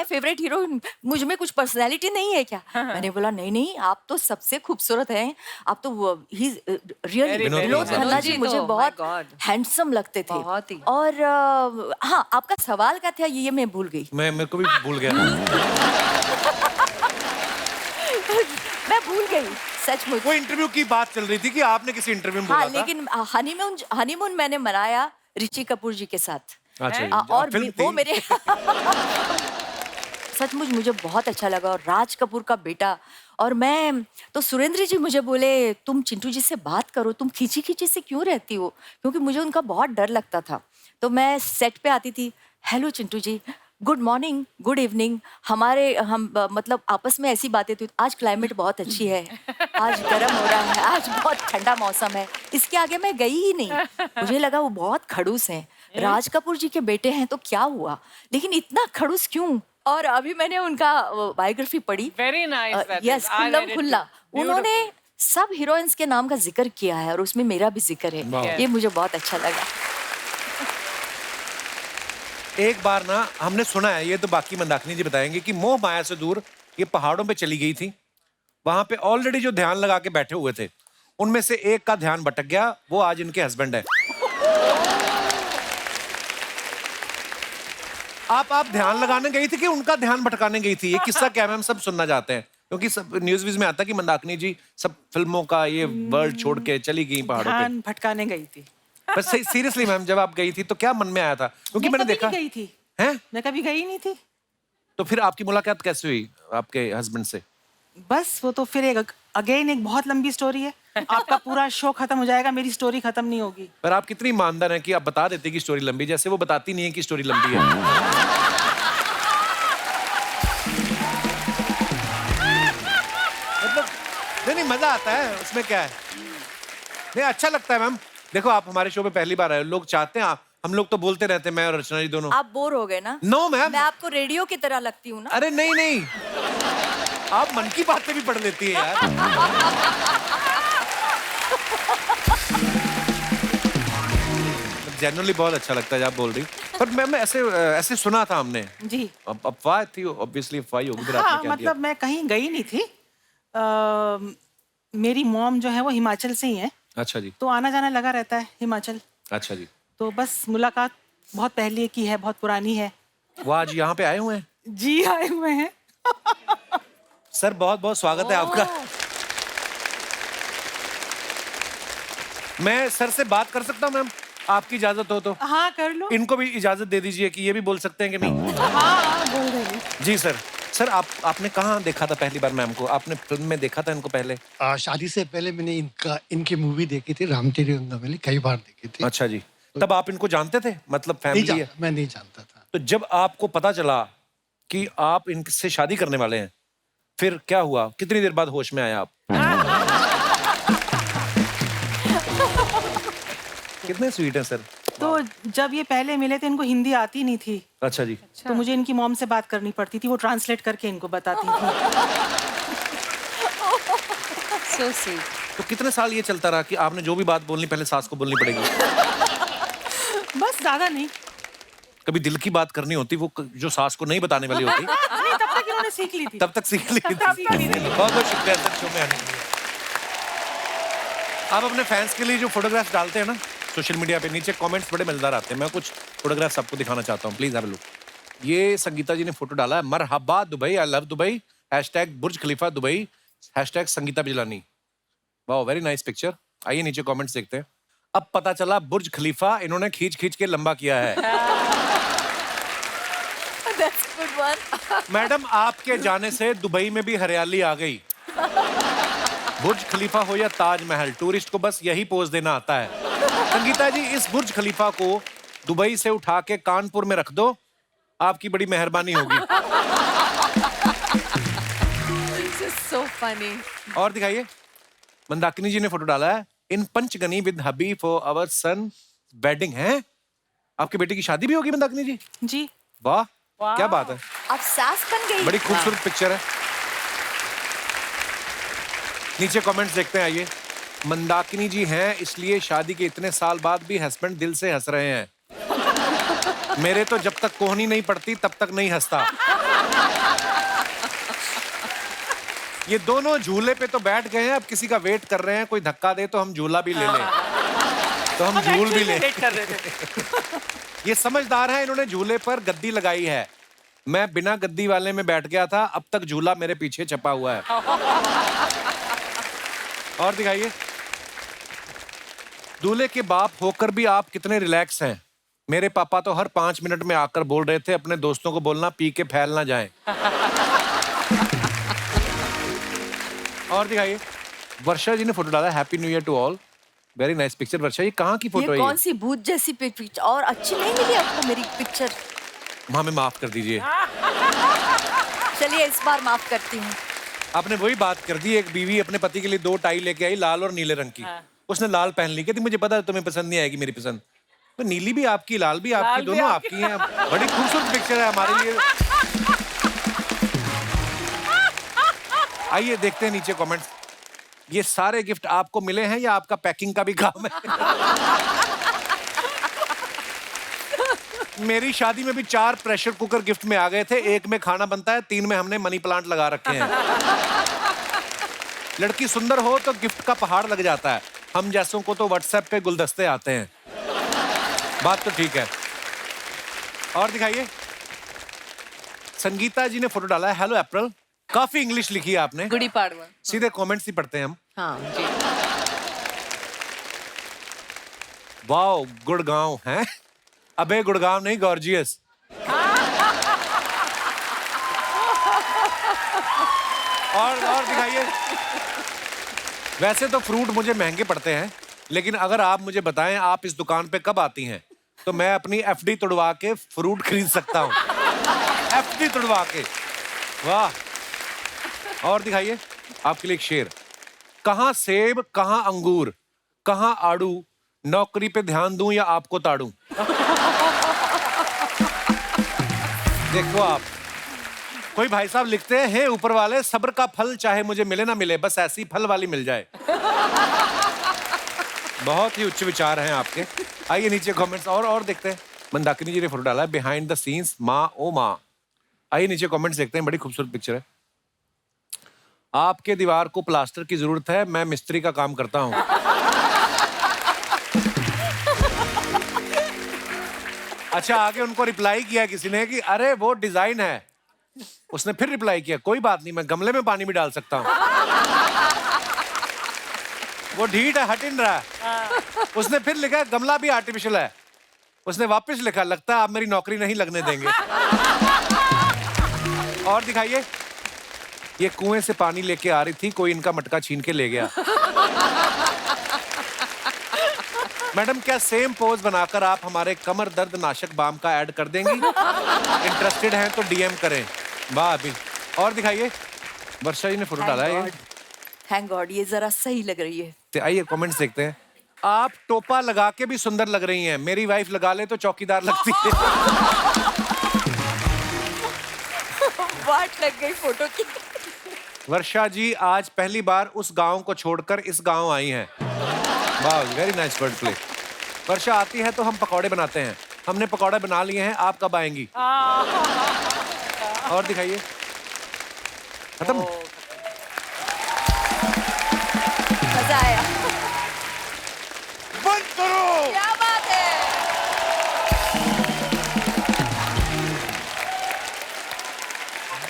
फेवरेट हीरो, मुझ में कुछ पर्सनालिटी नहीं है क्या? मैंने बोला नहीं, आप तो सबसे खूबसूरत हैं, आप तो ही रियली। विनोद खन्ना जी मुझे बहुत हैंडसम लगते थे। बहुत ही। और हाँ, आपका सवाल क्या था ये मैं भूल गई। मेरे को भी भूल गया। मैं भूल गई सचमुच। वो इंटरव्यू की बात चल रही थी कि आपने किसी इंटरव्यू में बोला हाँ, था। लेकिन हनीमून मैंने मनाया ऋषि कपूर जी के साथ। अच्छा जी, और फिल्म वो थी। मेरे सचमुच मुझे बहुत अच्छा लगा, और राज कपूर का बेटा। और मैं तो सुरेंद्र जी मुझे बोले तुम चिंटू जी से बात करो, तुम खींची खींची से क्यों रहती हो, क्योंकि मुझे उनका बहुत डर लगता था। तो मैं सेट पे आती थी, हेलो चिंटू जी, गुड मॉर्निंग, गुड इवनिंग, हम मतलब आपस में ऐसी बातें थी। आज क्लाइमेट बहुत अच्छी है, आज गर्म हो रहा है, आज बहुत ठंडा मौसम है। इसके आगे मैं गई ही नहीं, मुझे लगा वो बहुत खड़ूस हैं, राज कपूर जी के बेटे हैं तो क्या हुआ, लेकिन इतना खड़ूस क्यों? और अभी मैंने उनका बायोग्राफी पढ़ी, वेरी नाइस। यस, खुल्लम खुल्ला, उन्होंने सब हीरोइंस के नाम का जिक्र किया है और उसमें मेरा भी जिक्र है, ये मुझे बहुत अच्छा लगा। एक बार ना हमने सुना है, ये तो बाकी मंदाकिनी जी बताएंगे, कि मोह माया से दूर ये पहाड़ों पे चली गई थी, वहां पे ऑलरेडी जो ध्यान लगा के बैठे हुए थे उनमें से एक का ध्यान भटक गया, वो आज इनके हस्बैंड है। आप ध्यान लगाने गई थी कि उनका ध्यान भटकाने गई थी? ये किस्सा क्या है, हम सब सुनना चाहते हैं, क्योंकि सब न्यूज में आता है कि मंदाकिनी जी सब फिल्मों का ये वर्ल्ड छोड़ के चली गई पहाड़ों पे। ध्यान भटकाने गई थी। बस सीरियसली मैम, जब आप गई थी तो क्या मन में आया था? क्योंकि मैंने देखा गई थी, हैं, मैं कभी गई नहीं थी। तो फिर आपकी मुलाकात कैसे हुई आपके हस्बैंड से? बस वो तो फिर एक बहुत लंबी स्टोरी है, आपका पूरा शो खत्म हो जाएगा, मेरी स्टोरी खत्म नहीं होगी। पर आप कितनी ईमानदार हैं कि आप बता देते कि स्टोरी लंबी, जैसे वो बताती नहीं है कि स्टोरी लंबी है। मतलब नहीं, मजा आता है उसमें, क्या है, नहीं अच्छा लगता है मैम। देखो आप हमारे शो पे पहली बार आए, लोग चाहते हैं हम लोग तो बोलते रहते हैं, मैं और रचना जी दोनों। आप बोर हो गए ना? नो मैम, मैं आपको रेडियो की तरह लगती हूँ ना? अरे नहीं, आप मन की बातें भी पढ़ लेती है यार। जनरली बहुत अच्छा लगता है जब आप बोल रही, पर मैम ऐसे सुना था हमने जी। अब अफवाह थी, ऑब्वियसली अफवाह ही होगी, फिर हाँ, आपने क्या मतलब मैं कहीं गई नहीं थी। मेरी मॉम जो है वो हिमाचल से ही है। अच्छा जी, तो आना जाना लगा रहता है हिमाचल। अच्छा जी, तो बस मुलाकात बहुत पहले की है, बहुत पुरानी है। वो आज यहाँ पे आए हुए हैं? जी, आए हुए हैं। सर बहुत बहुत स्वागत है आपका। मैं सर से बात कर सकता हूँ मैम, आपकी इजाजत हो तो? हाँ, कर लो। इनको भी इजाजत दे दीजिए कि ये भी बोल सकते हैं कि नहीं? हाँ, बोल रही। जी सर आपने कहाँ देखा था पहली बार मैम को? आपने फिल्म में देखा था इनको पहले? शादी से पहले मैंने इनकी मूवी देखी थी, राम तेरी रंगमली, कई बार देखी थी। अच्छा जी, तब आप इनको जानते थे, मतलब फैमिली है? मैं नहीं जानता था। तो जब आपको पता चला कि आप इनसे शादी करने वाले हैं, फिर क्या हुआ? कितनी देर बाद होश में आया आप? कितने स्वीट हैं सर, तो जब ये पहले मिले थे इनको हिंदी आती नहीं थी, अच्छा जी। तो मुझे इनकी मॉम से बात करनी पड़ती थी, वो ट्रांसलेट करके इनको बताती थी। So sweet. तो कितने साल ये चलता रहा कि आपने जो भी बात बोलनी पहले सास को बोलनी पड़ेगी? बस ज्यादा नहीं। कभी दिल की बात करनी होती, वो जो सास को नहीं बताने वाली होती, नहीं, तब तक इन्होंने सीख ली थी। तब तक सीख ली थी। तब सीख ली थी। बहुत बहुत शुक्रिया सर शो में आने के लिए। आप अपने फैंस के लिए जो फोटोग्राफ्स डालते हैं ना सोशल मीडिया पे, नीचे कमेंट्स बड़े मजेदार आते हैं। मैं कुछ फोटोग्राफ्स आपको दिखाना चाहता हूँ, प्लीज हैव अ लुक। ये संगीता जी ने फोटो डाला है, मरहबा Dubai, I love Dubai, #Burj Khalifa Dubai, #Sangeeta Bijlani. वाह, वेरी नाइस पिक्चर। आइए नीचे कमेंट्स देखते हैं। अब पता चला बुर्ज खलीफा इन्होंने खींच खींच के लंबा किया है। That's good one. मैडम, आपके जाने से दुबई में भी हरियाली आ गई। बुर्ज खलीफा हो या ताजमहल, टूरिस्ट को बस यही पोज देना आता है। संगीता जी, इस बुर्ज खलीफा को दुबई से उठा के कानपुर में रख दो, आपकी बड़ी मेहरबानी होगी। This is so funny. और दिखाइए, मंदाकिनी जी ने फोटो डाला है, in Panchgani with hubby for our son wedding है। आपके बेटे की शादी भी होगी मंदाकिनी जी? जी। वाह, क्या बात है, आप सास बन गई। बड़ी खूबसूरत पिक्चर है। नीचे कमेंट्स देखते हैं, आइए। मंदाकिनी जी हैं इसलिए शादी के इतने साल बाद भी हस्बैंड दिल से हंस रहे हैं। मेरे तो जब तक कोहनी नहीं पड़ती तब तक नहीं हंसता। ये दोनों झूले पे तो बैठ गए हैं, अब किसी का वेट कर रहे हैं, कोई धक्का दे तो हम झूला भी ले लें, तो हम झूल भी लें। कर रहे थे। ये समझदार है, इन्होंने झूले पर गद्दी लगाई है। मैं बिना गद्दी वाले में बैठ गया था, अब तक झूला मेरे पीछे छपा हुआ है। और दिखाइए, दूल्हे के बाप होकर भी आप कितने रिलैक्स हैं। मेरे पापा तो हर 5 मिनट में आकर बोल रहे थे अपने दोस्तों को बोलना पी के फैल ना जाएं। और दिखाइए, वर्षा जी ने फोटो डाला, happy new year to all, very nice picture. Varsha, ये कहाँ की फोटो है? कौन सी भूत जैसी पिक्चर, और अच्छी नहीं मिली आपको मेरी पिक्चर? हमें माफ कर दीजिए। चलिए इस बार माफ करती हूँ। आपने वही बात कर दी, एक बीवी अपने पति के लिए 2 टाई लेके आई, लाल और नीले रंग की। उसने लाल पहन ली, कहती मुझे पता है तुम्हें पसंद नहीं आएगी मेरी पसंद। तो नीली भी आपकी, लाल भी आपकी, दोनों आपकी हैं। बड़ी खूबसूरत पिक्चर है हमारे लिए। आइए देखते हैं नीचे कमेंट्स। ये सारे गिफ्ट आपको मिले हैं या आपका पैकिंग का भी काम है? मेरी शादी में भी 4 प्रेशर कुकर गिफ्ट में आ गए थे, 1 में खाना बनता है, 3 में हमने मनी प्लांट लगा रखे हैं। लड़की सुंदर हो तो गिफ्ट का पहाड़ लग जाता है, हम जैसों को तो व्हाट्सएप पे गुलदस्ते आते हैं। बात तो ठीक है। और दिखाइए, संगीता जी ने फोटो डाला है, हेलो अप्रैल, काफी इंग्लिश लिखी है आपने। गुड़ी पाड़वा। सीधे कमेंट्स ही पढ़ते हैं हम। हाँ जी। वाओ, गुड़गांव है। अबे गुड़गांव नहीं, गॉर्जियस। और दिखाइए, वैसे तो फ्रूट मुझे महंगे पड़ते हैं, लेकिन अगर आप मुझे बताएं आप इस दुकान पे कब आती हैं, तो मैं अपनी एफडी तुड़वा के फ्रूट खरीद सकता हूं। एफडी तुड़वा के। वाह। और दिखाइए, आपके लिए एक शेर, कहां सेब कहां अंगूर कहां आड़ू, नौकरी पे ध्यान दूं या आपको ताड़ू। देखो आप, कोई भाई साहब लिखते हैं, हे ऊपर वाले, सब्र का फल चाहे मुझे मिले ना मिले, बस ऐसी फल वाली मिल जाए। बहुत ही उच्च विचार हैं आपके। आइए नीचे कमेंट्स और देखते हैं। मंदाकिनी जी ने फोटो डाला है, बिहाइंड द सीन्स माँ ओ माँ। आइए नीचे कमेंट्स देखते हैं, बड़ी खूबसूरत पिक्चर है। आपके दीवार को प्लास्टर की जरूरत है, मैं मिस्त्री का काम करता हूँ। अच्छा, आगे उनको रिप्लाई किया किसी ने कि अरे वो डिजाइन है। उसने फिर रिप्लाई किया, कोई बात नहीं, मैं गमले में पानी भी डाल सकता हूँ। वो ढीठ है, हट नहीं रहा है। उसने फिर लिखा, गमला भी आर्टिफिशियल है। उसने वापस लिखा, लगता है आप मेरी नौकरी नहीं लगने देंगे। और दिखाइए, ये कुएं से पानी लेके आ रही थी, कोई इनका मटका छीन के ले गया। मैडम, क्या सेम पोज बनाकर आप हमारे कमर दर्द नाशक बाम का ऐड कर देंगी? इंटरेस्टेड हैं तो डीएम करें। वाह अभी। और दिखाइए, वर्षा जी ने फोटो डाला है। थैंक गॉड, ये जरा सही लग रही है। तो आइए कमेंट्स देखते हैं। आप टोपा लगा के भी सुंदर लग रही हैं। मेरी वाइफ लगा ले तो चौकीदार लगती है। वाट लग गई फोटो की। वर्षा जी आज पहली बार उस गांव को छोड़कर इस गांव आई हैं। वाह, वेरी नाइस वर्ड प्ले। वर्षा आती है तो हम पकौड़े बनाते हैं। हमने पकौड़े बना लिए हैं, आप कब आएंगी? और दिखाइए। खत्म। मजा आया। बंद करो। क्या बात है।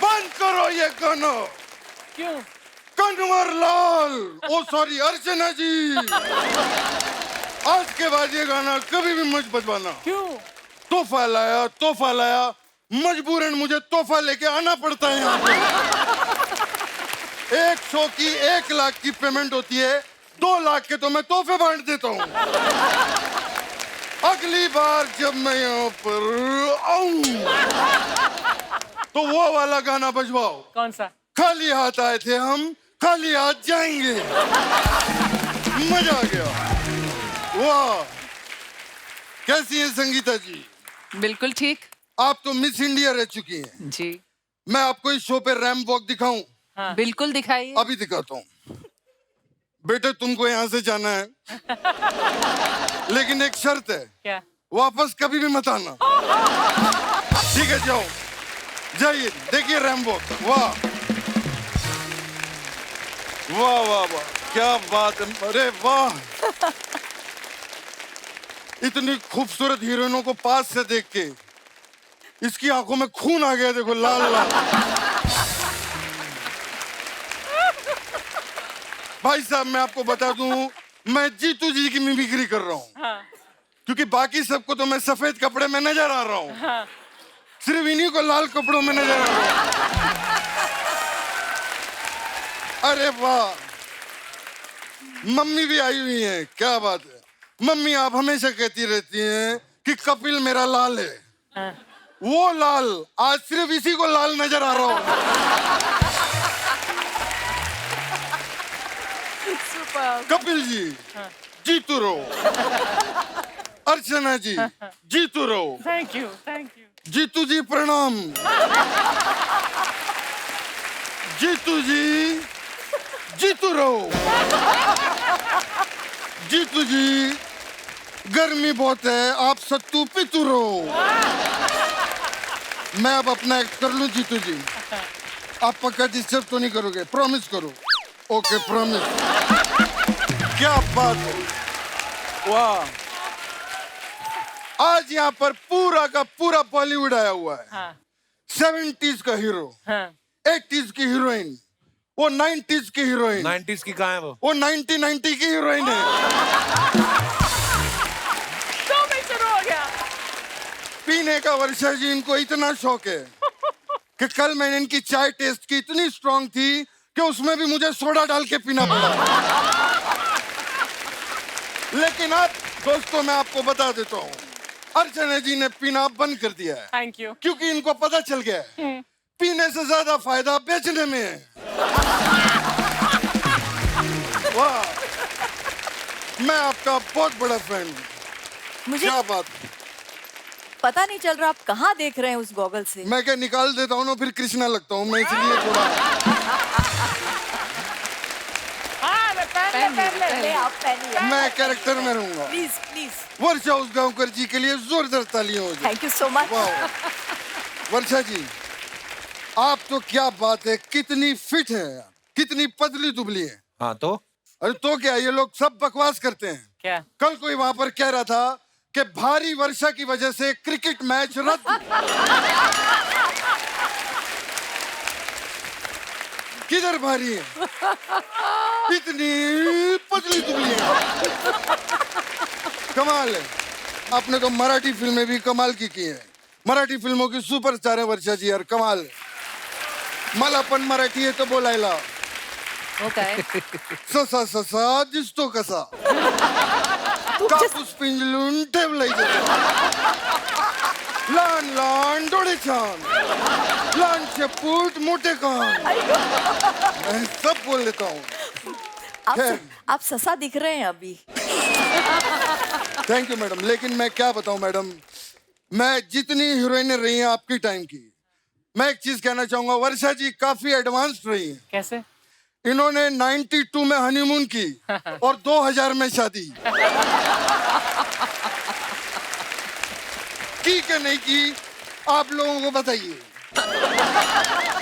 बंद करो ये गाना। क्यों? कन्वर लाल, ओ सॉरी अर्चना जी, आज के बाद ये गाना कभी भी मत बजवाना। क्यों? तोहफा लाया, मजबूरन मुझे तोहफा लेके आना पड़ता है यहाँ पे। एक शो की 1 लाख की पेमेंट होती है, 2 लाख के तो मैं तोहफे बांट देता हूँ। अगली बार जब मैं यहाँ पर आऊं तो वो वाला गाना बजवाओ। कौन सा? खाली हाथ आए थे हम, खाली हाथ जाएंगे। मजा आ गया। वाह, कैसी है संगीता जी? बिल्कुल ठीक। आप तो मिस इंडिया रह चुकी हैं। जी। मैं आपको इस शो पे रैंप वॉक दिखाऊं? हाँ। बिल्कुल दिखाइए। अभी दिखाता हूँ। बेटे तुमको यहाँ से जाना है, लेकिन एक शर्त है, क्या? वापस कभी भी मत आना। ठीक है, जाओ, जाइए, देखिए रैंप वॉक। वाह वाह वाह वाह, क्या बात है। अरे वाह, इतनी खूबसूरत हीरोइनों को पास से देख के इसकी आंखों में खून आ गया। देखो, लाल लाल। भाई साहब, मैं आपको बता दूं, मैं जीतू जी की मिमिक्री कर रहा हूँ। हाँ। क्योंकि बाकी सबको तो मैं सफेद कपड़े में नजर आ रहा हूँ, हाँ। सिर्फ इन्हीं को लाल कपड़ों में नजर आ रहा हूँ। अरे वाह, मम्मी भी आई हुई है। क्या बात है मम्मी, आप हमेशा कहती रहती हैं कि कपिल मेरा लाल है। हाँ। वो लाल आज सिर्फ इसी को लाल नजर आ रहा हूँ। कपिल जी, जीतू रहो। अर्चना जी, जीतू रहो। Thank you, thank you. Jeetu ji प्रणाम। जीतू जी, जीतू रहो। जीतू जी, गर्मी बहुत है, आप सत्तू पीतू रहो। मैं अब अपना एक्ट कर लूं जीतू जी? आप पक्का डिस्टर्ब तो नहीं करोगे? प्रॉमिस करो। Okay, promise. क्या बात है, वाह। आज यहाँ पर पूरा का पूरा बॉलीवुड आया हुआ है। हाँ। 70s का हीरो, हाँ। 80s की हीरोइन, वो 90s की हीरोइन, 90s की कहाँ है वो 90 की हीरोइन है। तो मैं शुरू हो गया। पीने का वर्षा जी इनको इतना शौक है कि कल मैंने इनकी चाय टेस्ट की, इतनी स्ट्रांग थी कि उसमें भी मुझे सोडा डाल के पीना पड़ा। लेकिन अब दोस्तों मैं आपको बता देता हूँ, अर्चना जी ने पीना बंद कर दिया है। Thank you. क्योंकि इनको पता चल गया है पीने से ज्यादा फायदा बेचने में है। वाह, मैं आपका बहुत बड़ा फैन हूँ। मुझे क्या बात। पता नहीं चल रहा आप कहाँ देख रहे हैं उस गॉगल से। मैं क्या निकाल देता हूँ ना, फिर कृष्णा लगता हूँ मैं, इसलिए थोड़ा। हाँ, मैं पहन ले। आप पहनिए। मैं कैरेक्टर में रहूंगा। Please please. वर्षा उसगांवकर जी के लिए जोरदार तालियां हो जाए। Thank you so much. वाह, वर्षा जी आप तो क्या बात है, कितनी फिट है, कितनी पतली दुबली है। हाँ तो अरे तो क्या, ये लोग सब बकवास करते हैं। क्या? कल कोई वहां पर कह रहा था कि भारी वर्षा की वजह से क्रिकेट मैच रद्द। किधर भारी है, इतनी पतली दुबली है। कमाल है। आपने तो मराठी फिल्में भी कमाल की है। मराठी फिल्मों की सुपरस्टार है वर्षा जी यार, कमाल है। मला पण मराठी आहे तर बोलायला। वो काय? ससा ससा दिसतो कसा, कापूस पिंजलून ठेवलाय लहान लहान डोळे छान, लहान शेपूट मोठे कान, मैं सब बोल लेता हूँ। आप ससा दिख रहे हैं अभी। Thank you madam. लेकिन मैं क्या बताऊं मैडम, मैं जितनी हीरोइनें रही हैं आपकी टाइम की, मैं एक चीज कहना चाहूंगा, वर्षा जी काफी एडवांस रही हैं। कैसे? इन्होंने 92 में हनीमून की और 2000 में शादी की कि नहीं की, आप लोगों को बताइए।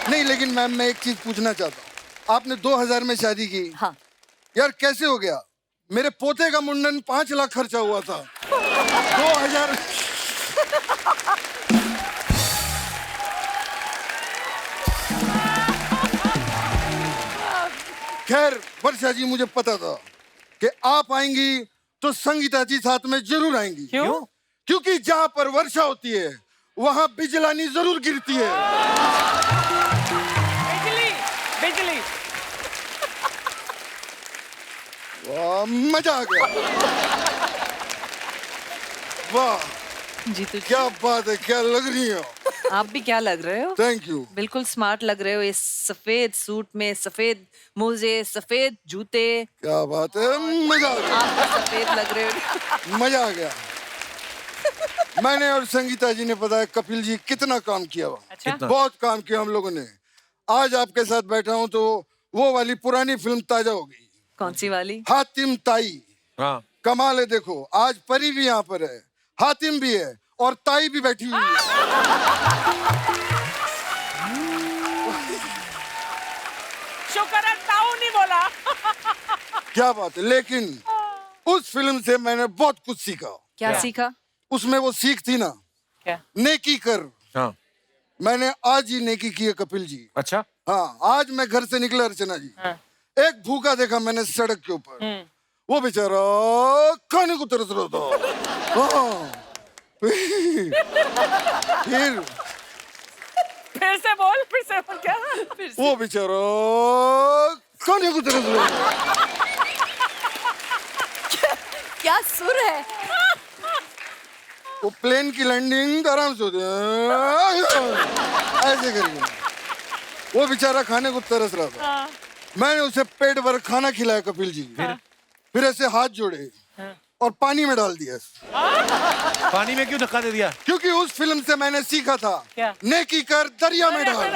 नहीं लेकिन मैम मैं एक चीज पूछना चाहता हूँ, आपने 2000 में शादी की। हाँ। यार कैसे हो गया? मेरे पोते का मुंडन 5 लाख खर्चा हुआ था, 2000। खैर वर्षा जी, मुझे पता था कि आप आएंगी तो संगीता जी साथ में जरूर आएंगी। क्यों? क्योंकि जहां पर वर्षा होती है वहां बिजलानी जरूर गिरती है। बिजली बिजली। वाह मजा आ गया। वाह जीतू जी, क्या बात है, क्या लग रही हो। आप भी क्या लग रहे हो? Thank you. बिल्कुल स्मार्ट लग रहे हो, इस सफेद सूट में, सफेद मोजे, सफेद जूते। क्या बात है, मजा आ गया। आप भी सफेद लग रहे हो। मजा आ गया। मैंने और संगीता जी ने बताया कपिल जी कितना काम किया हुआ। अच्छा? बहुत काम किया हम लोगों ने। आज आपके साथ बैठा हूं तो वो वाली पुरानी फिल्म ताजा हो गई। कौन सी वाली? हातिम ताई। हाँ कमाल है, देखो आज परी भी यहाँ पर है, हातिम भी है और ताई भी बैठी हुई है। शुक्र है ताऊ नहीं बोला। क्या बात है। लेकिन उस फिल्म से मैंने बहुत कुछ सीखा। क्या सीखा? उसमें वो सीख थी ना, क्या? नेकी कर। हाँ। मैंने आज ही नेकी की है कपिल जी। अच्छा। हाँ, आज मैं घर से निकला अर्चना जी। हाँ। एक भूखा देखा मैंने सड़क के ऊपर, वो बेचारा खाने को तरस रहा था। हाँ। फिर से बोल क्या? वो बेचारा खाने को तरस रहा था। क्या सुर है? वो प्लेन की लैंडिंग आराम से होती है, ऐसे करके। वो बेचारा खाने को तरस रहा था। मैंने उसे पेट भर खाना खिलाया कपिल जी। फिर ऐसे हाथ जोड़े और पानी में डाल दिया। पानी में क्यों धक्का दे दिया? क्योंकि उस फिल्म से मैंने सीखा था, क्या? नेकी कर दरिया में डाल।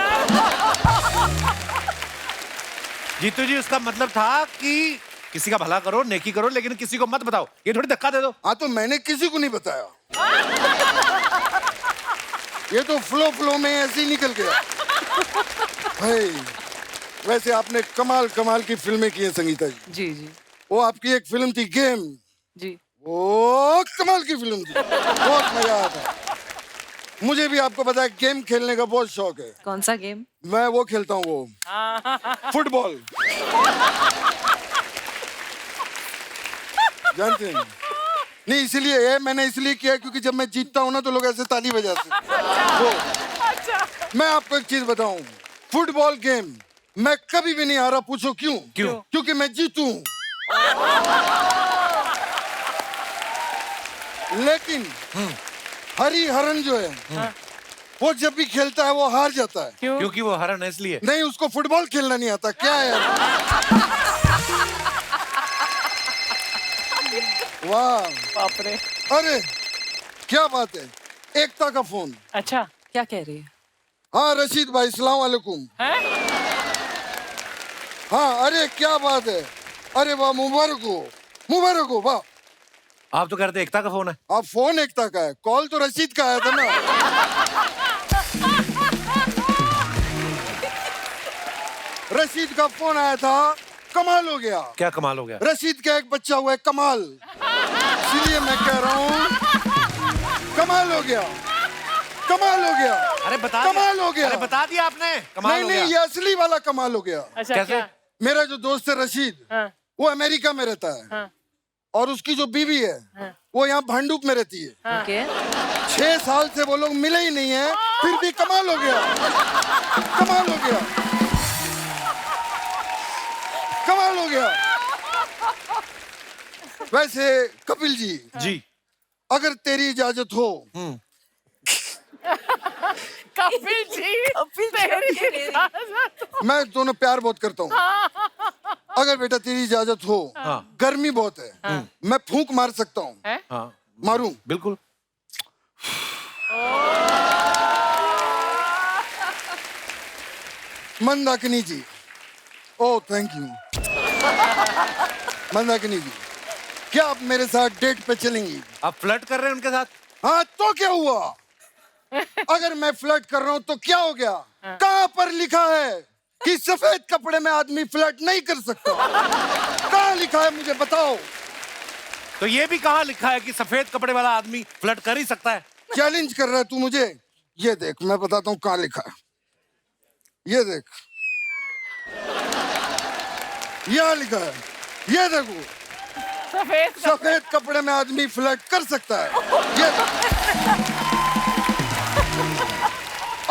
जीतू जी, उसका मतलब था कि किसी का भला करो, नेकी करो, लेकिन किसी को मत बताओ। ये थोड़ी धक्का दे दो। हाँ तो मैंने किसी को नहीं बताया, ये तो फ्लो में ऐसे ही निकल गया। भाई वैसे आपने कमाल कमाल की फिल्में की हैं संगीता जी। जी जी वो आपकी एक फिल्म थी गेम, जी। वो कमाल की फिल्म थी, बहुत मजा आया था। मुझे भी आपको पता है गेम खेलने का बहुत शौक है। कौन सा गेम? मैं वो खेलता हूँ, वो फुटबॉल। जानते हैं? नहीं इसलिए ये मैंने इसलिए किया क्योंकि जब मैं जीतता हूँ ना तो लोग ऐसे ताली बजाते हैं। वो मैं आपको एक चीज बताऊं, फुटबॉल गेम मैं कभी भी नहीं हारा। पूछो क्यों? क्यों? क्योंकि मैं जीतू हूं। लेकिन हरी हरन जो है वो जब भी खेलता है वो हार जाता है। क्योंकि वो हरन है इसलिए। नहीं, उसको फुटबॉल खेलना नहीं आता। क्या है यार? वाह बाप रे। अरे क्या बात है, एकता का फोन। अच्छा, क्या कह रही है? हाँ रशीद भाई, सलाम वालेकुम। हाँ अरे क्या बात है, अरे वाह मुबारक हो वाह। आप तो कह रहे थे एकता का फोन है। आप फोन एकता का है, कॉल तो रशीद का आया था ना। रशीद का फोन आया था, कमाल हो गया। क्या कमाल हो गया? रशीद का एक बच्चा हुआ है कमाल, इसलिए मैं कह रहा हूँ कमाल हो गया, कमाल हो गया। अरे बता कमाल हो गया। अरे बता दिया आपने, कमाल नहीं हो नहीं, गया। ये असली वाला कमाल हो गया। अच्छा कैसे? क्या? मेरा जो दोस्त है रशीद, हाँ। वो अमेरिका में रहता है। हाँ। और उसकी जो बीवी है वो यहाँ भांडुप में रहती है। ओके। 6 साल से वो लोग मिले ही नहीं है, फिर भी कमाल हो गया, कमाल हो गया, कमाल हो गया। वैसे कपिल जी, अगर तेरी इजाजत हो, कपिल जी, कपिल जी, तेरी इजाजत हो। मैं दोनों प्यार बहुत करता हूँ। अगर बेटा तेरी इजाजत हो, गर्मी बहुत है, मैं फूंक मार सकता हूँ। हाँ मारूं? बिल्कुल। मंदाकिनी जी, ओह थैंक यू। मंदाकिनी जी, क्या आप मेरे साथ डेट पे चलेंगी? आप फ्लर्ट कर रहे हैं उनके साथ? हाँ तो क्या हुआ? अगर मैं फ्लर्ट कर रहा हूं तो क्या हो गया? कहां पर लिखा है कि सफेद कपड़े में आदमी फ्लर्ट नहीं कर सकता? कहां लिखा है मुझे बताओ। तो ये भी कहाँ लिखा है कि सफेद कपड़े वाला आदमी फ्लर्ट कर ही सकता है? चैलेंज कर रहा है तू मुझे? ये देख मैं बताता हूँ कहां लिखा है। ये देख, यहाँ लिखा है, ये देखो, सफेद कपड़े में आदमी फ्लर्ट कर सकता है। ये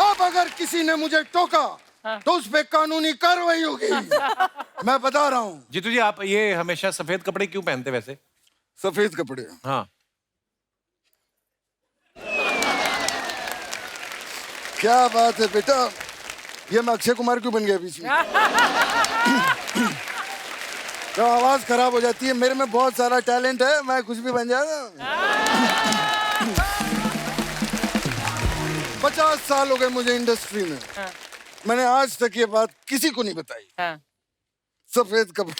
अब अगर किसी ने मुझे टोका तो उस पे कानूनी कार्रवाई होगी। मैं बता रहा हूँ। जीतू जी, आप ये हमेशा सफेद कपड़े क्यों पहनते वैसे? सफेद कपड़े, हाँ। क्या बात है बेटा, ये मैं अक्षय कुमार क्यों बन गया बीच में? तो आवाज खराब हो जाती है। मेरे में बहुत सारा टैलेंट है, मैं कुछ भी बन जाता। 50 साल हो गए मुझे इंडस्ट्री में, मैंने आज तक ये बात किसी को नहीं बताई। सफेद कपड़े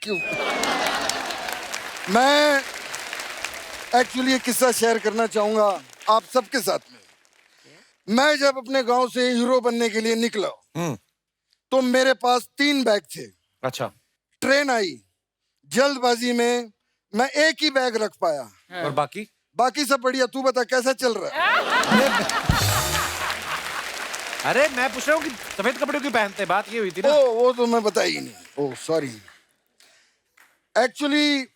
क्यों? मैं एक्चुअली एक किस्सा शेयर करना चाहूंगा आप सबके साथ में। मैं जब अपने गांव से हीरो बनने के लिए निकला तो मेरे पास 3 बैग थे। अच्छा। ट्रेन आई, जल्दबाजी में मैं एक ही बैग रख पाया। और बाकी? बाकी सब बढ़िया। तू बता कैसा चल रहा है? अरे मैं पूछ रहा हूँ कि सफेद कपड़े क्यों पहनते हैं, बात ये हुई थी ना। वो तो मैं बताई ही नहीं। Oh sorry. एक्चुअली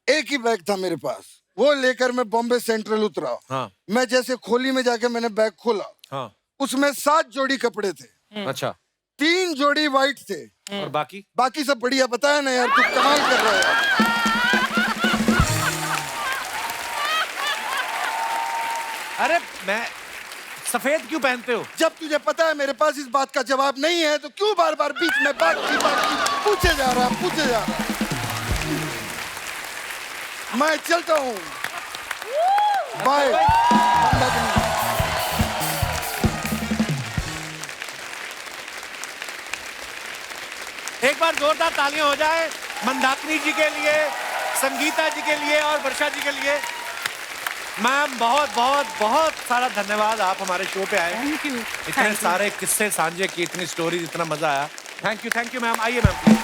एक ही बैग था मेरे पास, वो लेकर मैं बॉम्बे सेंट्रल उतरा। हाँ। मैं जैसे खोली में जाके मैंने बैग खोला, हाँ। उसमें 7 जोड़ी कपड़े थे। अच्छा। 3 जोड़ी वाइट थे। और बाकी? बाकी सब बढ़िया। बताया ना यार, तू कमाल कर रहा है। अरे मैं सफेद क्यों पहनते हो? जब तुझे पता है मेरे पास इस बात का जवाब नहीं है तो क्यों बार बार बीच में बाकी पूछे जा रहा है? मैं चलता हूँ, बाय। एक बार जोरदार तालियां हो जाए मंदाकिनी जी के लिए, संगीता जी के लिए और वर्षा जी के लिए। मैम बहुत बहुत बहुत सारा धन्यवाद, आप हमारे शो पे आए। Thank you. इतने सारे किस्से साझे किए, इतनी स्टोरीज, इतना मजा आया। Thank you ma'am. आइए मैम प्लीज।